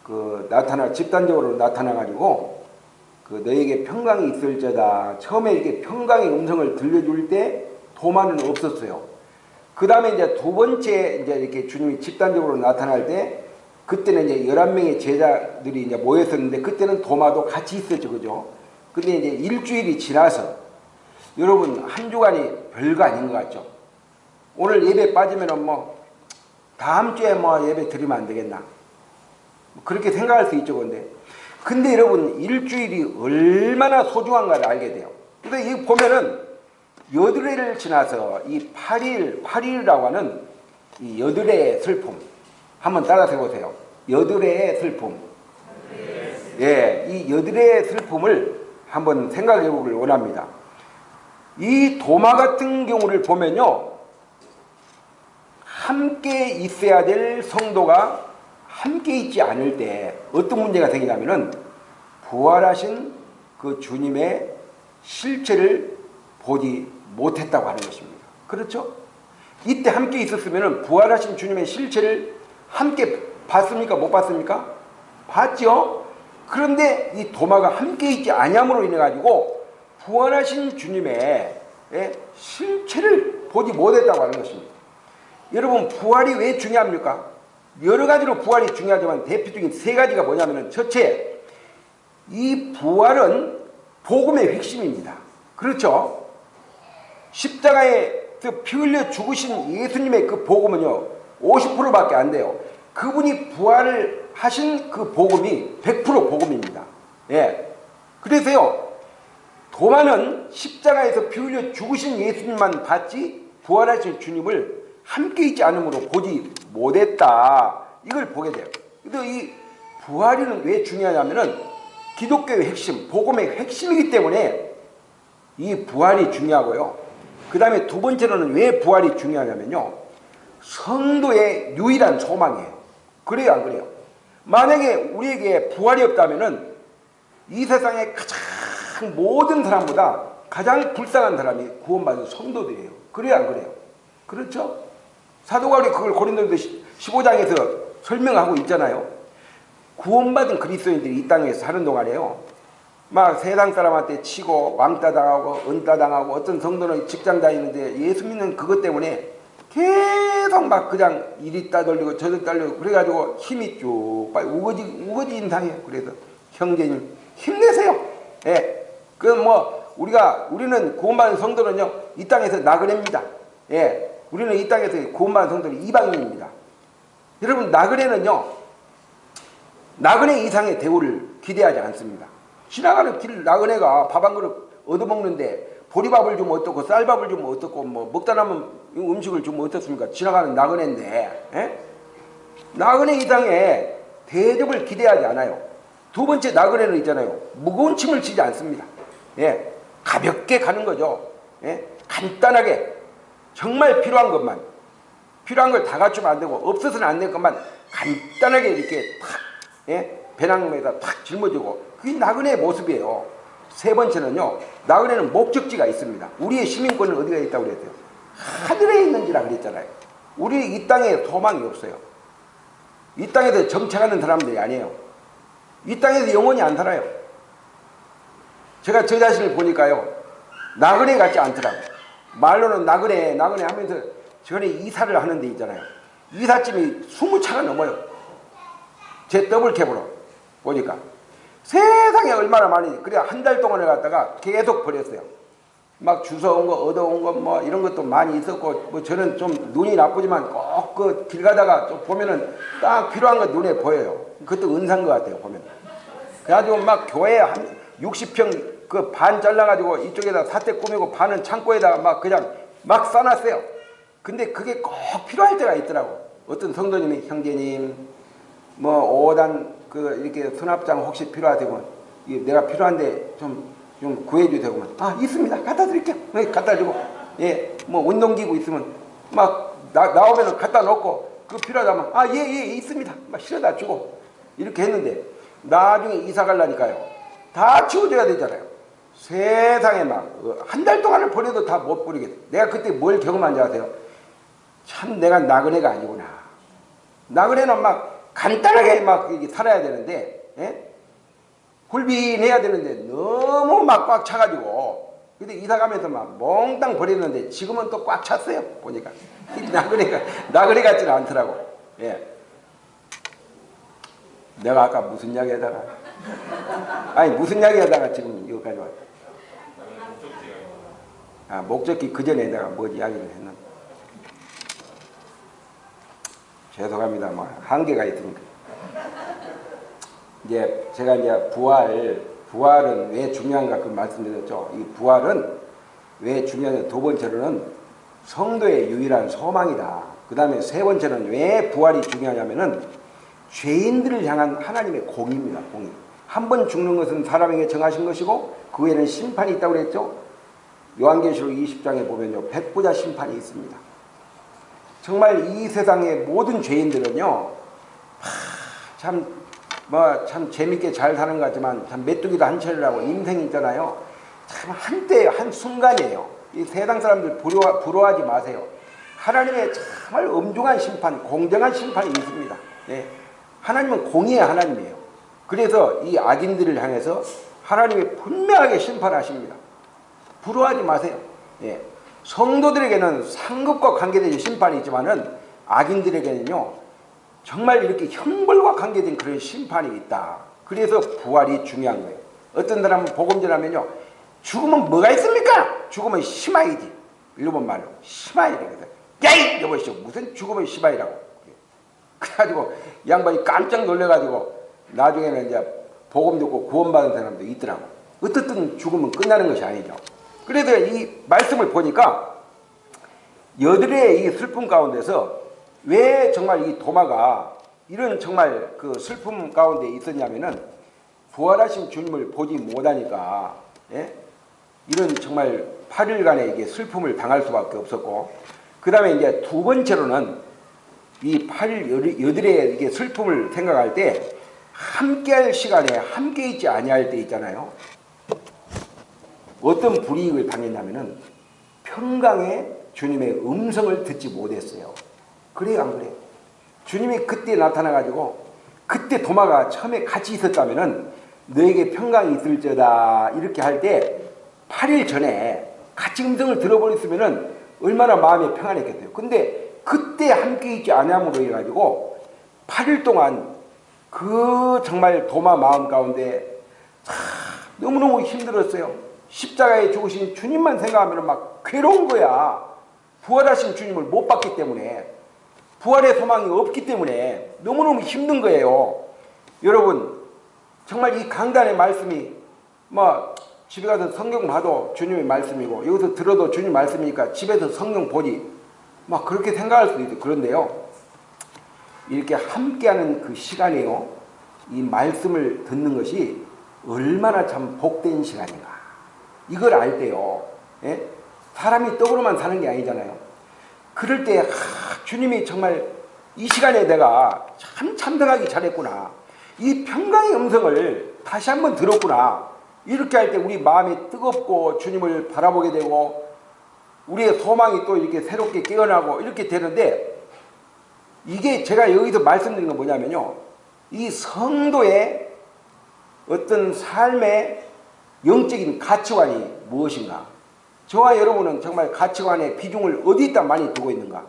그 집단적으로 나타나가지고 그 너에게 평강이 있을지어다 처음에 이렇게 평강의 음성을 들려줄 때 도마는 없었어요. 그 다음에 이제 두 번째 이제 이렇게 주님이 집단적으로 나타날 때 그때는 이제 11명의 제자들이 이제 모였었는데 그때는 도마도 같이 있었죠. 그죠? 근데 이제 일주일이 지나서 여러분 한 주간이 별거 아닌 것 같죠? 오늘 예배 빠지면은 뭐 다음 주에 뭐 예배 드리면 안 되겠나? 그렇게 생각할 수 있죠. 근데 여러분 일주일이 얼마나 소중한가를 알게 돼요. 그래서 이 보면은 여드레를 지나서 이 8일이라고 하는 이 여드레의 슬픔 한번 따라서 해보세요. 여드레의 슬픔. 예, 이 여드레의 슬픔을 한번 생각해 보길 원합니다. 이 도마 같은 경우를 보면요 함께 있어야 될 성도가 함께 있지 않을 때 어떤 문제가 생기냐면은 부활하신 그 주님의 실체를 보지 못했다고 하는 것입니다. 그렇죠? 이때 함께 있었으면은 부활하신 주님의 실체를 함께 봤습니까? 못 봤습니까? 봤죠? 그런데 이 도마가 함께 있지 아니함으로 인해 가지고 부활하신 주님의 실체를 보지 못했다고 하는 것입니다. 여러분, 부활이 왜 중요합니까? 여러 가지로 부활이 중요하지만 대표적인 세 가지가 뭐냐면, 첫째, 이 부활은 복음의 핵심입니다. 그렇죠? 십자가에서 피 흘려 죽으신 예수님의 그 복음은요 50%밖에 안 돼요. 그분이 부활을 하신 그 복음이 100% 복음입니다. 예. 그래서요, 도마는 십자가에서 피 흘려 죽으신 예수님만 봤지 부활하신 주님을 함께 있지 않으므로 보지 못했다. 이걸 보게 돼요. 그래서 이 부활은 왜 중요하냐면은 기독교의 핵심, 복음의 핵심이기 때문에 이 부활이 중요하고요. 그 다음에 두 번째로는 왜 부활이 중요하냐면요, 성도의 유일한 소망이에요. 그래요, 안 그래요? 만약에 우리에게 부활이 없다면은 이 세상의 가장 모든 사람보다 가장 불쌍한 사람이 구원받은 성도들이에요. 그래요, 안 그래요? 그렇죠? 사도 바울이 그걸 고린도서 15장에서 설명하고 있잖아요. 구원받은 그리스도인들이 이 땅에서 사는 동안에요, 막 세상 사람한테 치고 왕따 당하고 은따 당하고, 어떤 성도는 직장 다니는데 예수 믿는 그것 때문에 계속 막 그냥 이리 따돌리고 저리 따돌리고 그래가지고 힘이 쭉 빨리 우거지 인상이에요. 그래서 형제님 힘내세요. 예. 그 뭐 우리는 구원받은 성도는요 이 땅에서 나그네입니다. 예. 우리는 이 땅에서 구원받은 성도는 이방인입니다. 여러분, 나그네 이상의 대우를 기대하지 않습니다. 지나가는 길 나그네가 밥 한 그릇 얻어먹는데 보리밥을 주면 어떻고 쌀밥을 주면 어떻고 뭐 먹다 남은 음식을 주면 어떻습니까? 지나가는 나그네인데, 예? 나그네 이상의 대접을 기대하지 않아요. 두 번째, 나그네는 있잖아요, 무거운 짐을 지지 않습니다. 예, 가볍게 가는 거죠. 예? 간단하게 정말 필요한 것만, 필요한 걸 다 갖추면 안 되고 없어서는 안 될 것만 간단하게 이렇게 탁, 예? 배낭에다 탁 짊어지고, 그게 나그네의 모습이에요. 세 번째는요, 나그네는 목적지가 있습니다. 우리의 시민권은 어디가 있다고 그랬어요? 하늘에 있는지라 그랬잖아요. 우리 이 땅에 소망이 없어요. 이 땅에서 정착하는 사람들이 아니에요. 이 땅에서 영원히 안 살아요. 제가 저 자신을 보니까요, 나그네 같지 않더라고요. 말로는 나그네 하면서 전에 이사를 하는 데 있잖아요. 이삿짐이 20차가 넘어요. 제 더블캡으로 보니까 세상에 얼마나 많이, 그래 한 달 동안에 갔다가 계속 버렸어요. 막 주워온 거 얻어온 거 뭐 이런 것도 많이 있었고, 뭐 저는 좀 눈이 나쁘지만 꼭 그 길 가다가 좀 보면은 딱 필요한 거 눈에 보여요. 그것도 은사인 것 같아요, 보면. 그래가지고 막 교회 한 60평 그 반 잘라가지고 이쪽에다 사태 꾸미고 반은 창고에다가 막 그냥 막 싸놨어요. 근데 그게 꼭 필요할 때가 있더라고. 어떤 성도님이, 형제님 뭐 5단 그 이렇게 수납장 혹시 필요하다면 내가 필요한데 좀 구해주세요. 그러면 아, 있습니다. 갖다 드릴게요. 갖다 주고, 예, 뭐 운동기구 있으면 막 나오면은 갖다 놓고, 그 필요하다면 아, 예, 있습니다. 막 실어다 주고, 이렇게 했는데 나중에 이사 가려니까요, 다 치워줘야 되잖아요. 세상에 막 한 달 동안을 버려도 다 못 버리게 돼. 내가 그때 뭘 경험한지 아세요? 참 내가 나그네가 아니구나. 나그네는 막 간단하게 막 살아야 되는데, 예? 굴빈해야 되는데 너무 막 꽉 차가지고, 근데 이사 가면서 막 몽땅 버렸는데 지금은 또 꽉 찼어요. 보니까 나그네 같지는 않더라고. 예. 내가 아까 무슨 이야기 하다가 무슨 이야기 하다가 지금 여기까지 왔다. 목적지 그 전에 내가 뭐 이야기를 했는데, 죄송합니다. 뭐 한계가 있으니까. 이제 제가 이제 부활은 왜 중요한가 그 말씀드렸죠. 이 부활은 왜 중요하냐, 두 번째로는 성도의 유일한 소망이다. 그 다음에 세 번째는 왜 부활이 중요하냐면은 죄인들을 향한 하나님의 공의입니다. 공의. 한 번 죽는 것은 사람에게 정하신 것이고 그 외에는 심판이 있다고 그랬죠. 요한계시록 20장에 보면요, 백부자 심판이 있습니다. 정말 이 세상의 모든 죄인들은요, 참 재밌게 잘 사는 것 같지만 참 메뚜기도 한 철이라고 인생이 있잖아요. 참 한때 한순간이에요. 이 세상 사람들 부러워하지 마세요. 하나님의 정말 엄중한 심판, 공정한 심판이 있습니다. 예. 하나님은 공의의 하나님이에요. 그래서 이 악인들을 향해서 하나님이 분명하게 심판하십니다. 부러워하지 마세요. 예. 성도들에게는 상급과 관계된 심판이 있지만은 악인들에게는요, 정말 이렇게 형벌과 관계된 그런 심판이 있다. 그래서 부활이 중요한 거예요. 어떤 사람은 복음 전하면요, 죽으면 뭐가 있습니까? 죽으면 시마이지. 일본 말로 시마이라 그래서 야이! 여보시오. 무슨 죽으면 시마이라고. 그래가지고 양반이 깜짝 놀래가지고 나중에는 이제 복음 듣고 구원받은 사람도 있더라고. 어떻든 죽으면 끝나는 것이 아니죠. 그래서 이 말씀을 보니까 여들의 이 슬픔 가운데서 왜 정말 이 도마가 이런 정말 그 슬픔 가운데 있었냐면은 부활하신 주님을 보지 못하니까, 예? 이런 정말 8일간의 이게 슬픔을 당할 수밖에 없었고, 그 다음에 이제 두 번째로는 이 8일 여들의 이게 슬픔을 생각할 때 함께할 시간에 함께 있지 아니할 때 있잖아요. 어떤 불이익을 당했냐면은 평강에 주님의 음성을 듣지 못했어요. 그래요, 안 그래요? 주님이 그때 나타나가지고 그때 도마가 처음에 같이 있었다면은 너에게 평강이 있을지어다 이렇게 할 때 8일 전에 같이 음성을 들어버렸으면은 얼마나 마음이 평안했겠어요. 근데 그때 함께 있지 않음으로 해가지고 8일 동안 그 정말 도마 마음 가운데 너무너무 힘들었어요. 십자가에 죽으신 주님만 생각하면 막 괴로운 거야. 부활하신 주님을 못 봤기 때문에, 부활의 소망이 없기 때문에 너무너무 힘든 거예요. 여러분, 정말 이 강단의 말씀이 집에 가서 성경 봐도 주님의 말씀이고 여기서 들어도 주님 말씀이니까 집에서 성경 보지 그렇게 생각할 수도 있어요. 그런데요, 이렇게 함께하는 그 시간에요, 이 말씀을 듣는 것이 얼마나 참 복된 시간인가, 이걸 알 때요, 예? 사람이 떡으로만 사는 게 아니잖아요. 그럴 때 주님이 정말 이 시간에 내가 참 참석하기 잘했구나, 이 평강의 음성을 다시 한번 들었구나, 이렇게 할 때 우리 마음이 뜨겁고 주님을 바라보게 되고 우리의 소망이 또 이렇게 새롭게 깨어나고 이렇게 되는데, 이게 제가 여기서 말씀드린 건 뭐냐면요, 이 성도의 어떤 삶의 영적인 가치관이 무엇인가. 저와 여러분은 정말 가치관의 비중을 어디에다 많이 두고 있는가?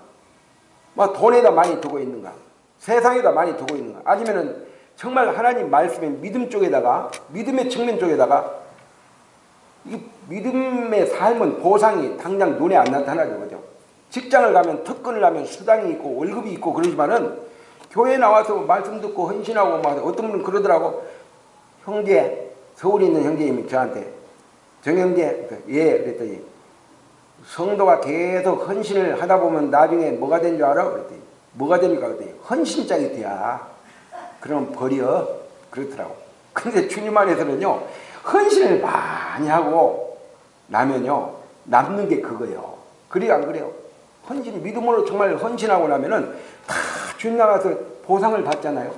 돈에다 많이 두고 있는가? 세상에다 많이 두고 있는가? 아니면은 정말 하나님 말씀의 믿음 쪽에다가, 믿음의 측면 쪽에다가, 이 믿음의 삶은 보상이 당장 눈에 안 나타나죠. 그죠? 직장을 가면 특근을 하면 수당이 있고 월급이 있고 그러지만은 교회에 나와서 말씀 듣고 헌신하고 어떤 분은 그러더라고. 형제, 서울에 있는 형제님이 저한테, 정형제, 예, 그랬더니 성도가 계속 헌신을 하다 보면 나중에 뭐가 된 줄 알아? 그랬더니 뭐가 됩니까? 그랬더니 헌신짝이 돼야. 그럼 버려. 그렇더라고. 근데 주님 안에서는요, 헌신을 많이 하고 나면요, 남는 게 그거예요. 그래요, 안 그래요? 헌신, 믿음으로 정말 헌신하고 나면은 다 주님 나가서 보상을 받잖아요.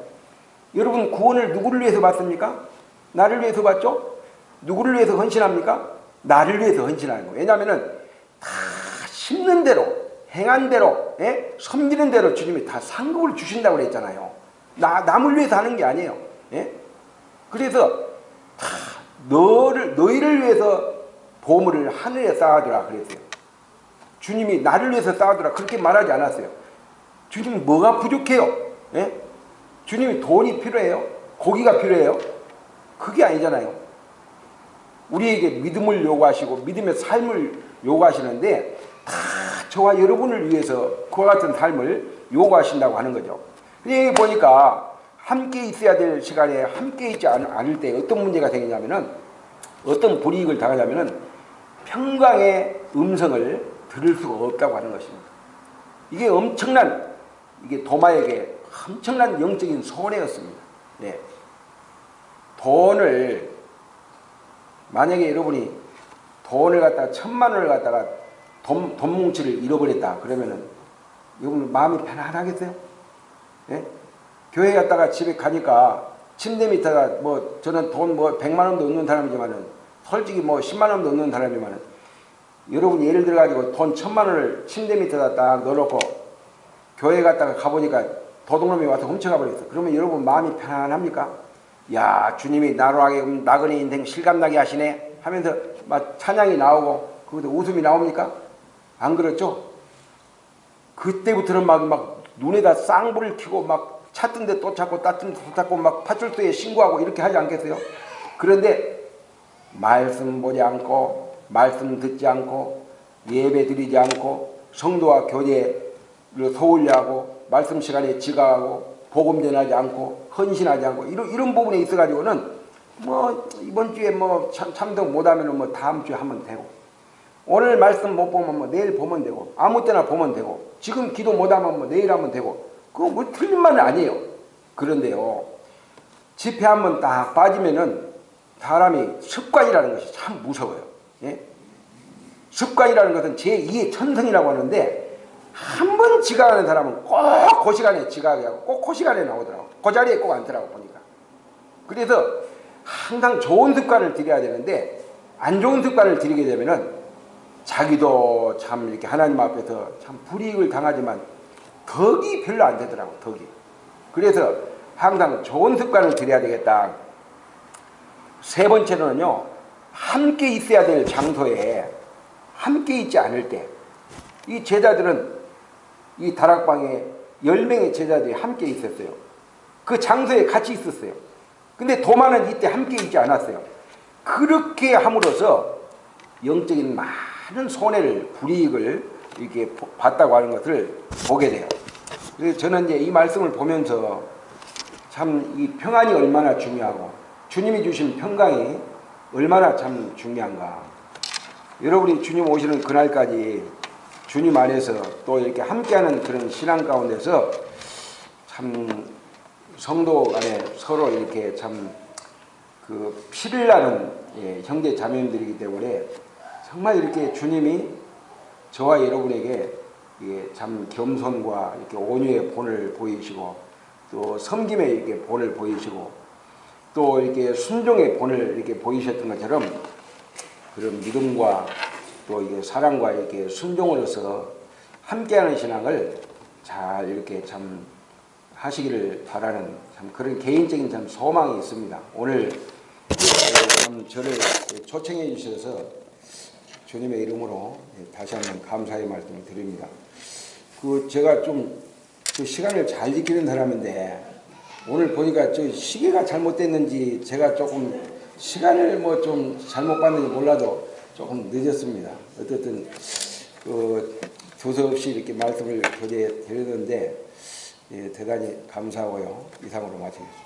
여러분, 구원을 누구를 위해서 받습니까? 나를 위해서 받죠? 누구를 위해서 헌신합니까? 나를 위해서 헌신하는 거예요. 왜냐하면은 다 심는 대로, 행한 대로, 예? 섬기는 대로 주님이 다 상급을 주신다고 그랬잖아요. 남을 위해서 하는 게 아니에요. 예? 그래서 다 너희를 위해서 보물을 하늘에 쌓아두라 그랬어요. 주님이 나를 위해서 쌓아두라 그렇게 말하지 않았어요. 주님이 뭐가 부족해요? 예? 주님이 돈이 필요해요? 고기가 필요해요? 그게 아니잖아요. 우리에게 믿음을 요구하시고 믿음의 삶을 요구하시는데 다 저와 여러분을 위해서 그와 같은 삶을 요구하신다고 하는 거죠. 여기 보니까 함께 있어야 될 시간에 함께 있지 않을 때 어떤 문제가 생기냐면은, 어떤 불이익을 당하냐면은 평강의 음성을 들을 수가 없다고 하는 것입니다. 이게 엄청난, 이게 도마에게 엄청난 영적인 손해였습니다. 네. 돈을, 만약에 여러분이 돈을 갖다가 1000만 원을 갖다가 돈 뭉치를 잃어버렸다 그러면은 여러분 마음이 편안하겠어요? 네? 교회 갔다가 집에 가니까 침대 밑에다 뭐 저는 돈 뭐 100만 원도 없는 사람이지만은 솔직히 뭐 10만 원도 없는 사람이지만은 여러분 예를 들어 가지고 돈 1000만 원을 침대 밑에다 딱 넣어놓고 교회 갔다가 가보니까 도둑놈이 와서 훔쳐가 버렸어. 그러면 여러분 마음이 편안합니까? 야, 주님이 나로 하여금 나그네 인생 실감나게 하시네 하면서 막 찬양이 나오고 그것도 웃음이 나옵니까? 안 그렇죠? 그때부터는 막 눈에다 쌍불을 켜고 막 찾던 데 또 찾고 땄던 데 또 찾고 막 파출소에 신고하고 이렇게 하지 않겠어요? 그런데 말씀 보지 않고 말씀 듣지 않고 예배 드리지 않고 성도와 교제를 소홀히 하고 말씀 시간에 지각하고 복음 전하지 않고 헌신하지 않고 이런 부분에 있어 가지고는 뭐 이번 주에 뭐 참석 못하면 뭐 다음 주에 하면 되고 오늘 말씀 못 보면 뭐 내일 보면 되고 아무 때나 보면 되고 지금 기도 못하면 뭐 내일 하면 되고 그거 뭐 틀린 말은 아니에요. 그런데요 집회 한번 딱 빠지면은 사람이 습관이라는 것이 참 무서워요. 예? 습관이라는 것은 제2의 천성이라고 하는데 한 번 지각하는 사람은 꼭 그 시간에 지각하게 하고 꼭 그 시간에 나오더라고. 그 자리에 꼭 앉더라고 보니까. 그래서 항상 좋은 습관을 들여야 되는데 안 좋은 습관을 들이게 되면은 자기도 참 이렇게 하나님 앞에서 참 불이익을 당하지만 덕이 별로 안 되더라고. 덕이. 그래서 항상 좋은 습관을 들여야 되겠다. 세 번째로는요. 함께 있어야 될 장소에 함께 있지 않을 때 이 제자들은 이 다락방에 10명의 제자들이 함께 있었어요. 그 장소에 같이 있었어요. 근데 도마는 이때 함께 있지 않았어요. 그렇게 함으로써 영적인 많은 손해를 불이익을 이렇게 봤다고 하는 것을 보게 돼요. 그래서 저는 이제 이 말씀을 보면서 참 이 평안이 얼마나 중요하고 주님이 주신 평강이 얼마나 참 중요한가. 여러분이 주님 오시는 그날까지 주님 안에서 또 이렇게 함께하는 그런 신앙 가운데서 참 성도 간에 서로 이렇게 참 그 피를 나는 형제 자매님들이기 때문에 정말 이렇게 주님이 저와 여러분에게 참 겸손과 이렇게 온유의 본을 보이시고 또 섬김의 이렇게 본을 보이시고 또 이렇게 순종의 본을 이렇게 보이셨던 것처럼 그런 믿음과 또 이게 사랑과 이렇게 순종으로서 함께하는 신앙을 잘 이렇게 참 하시기를 바라는 참 그런 개인적인 참 소망이 있습니다. 오늘 참 저를 초청해 주셔서 주님의 이름으로 다시 한번 감사의 말씀을 드립니다. 제가 좀 그 시간을 잘 지키는 사람인데 오늘 보니까 저 시계가 잘못됐는지 제가 조금 시간을 뭐 좀 잘못 봤는지 몰라도 조금 늦었습니다. 어쨌든 두서없이 이렇게 말씀을 교제해 드렸는데 대단히 감사하고요. 이상으로 마치겠습니다.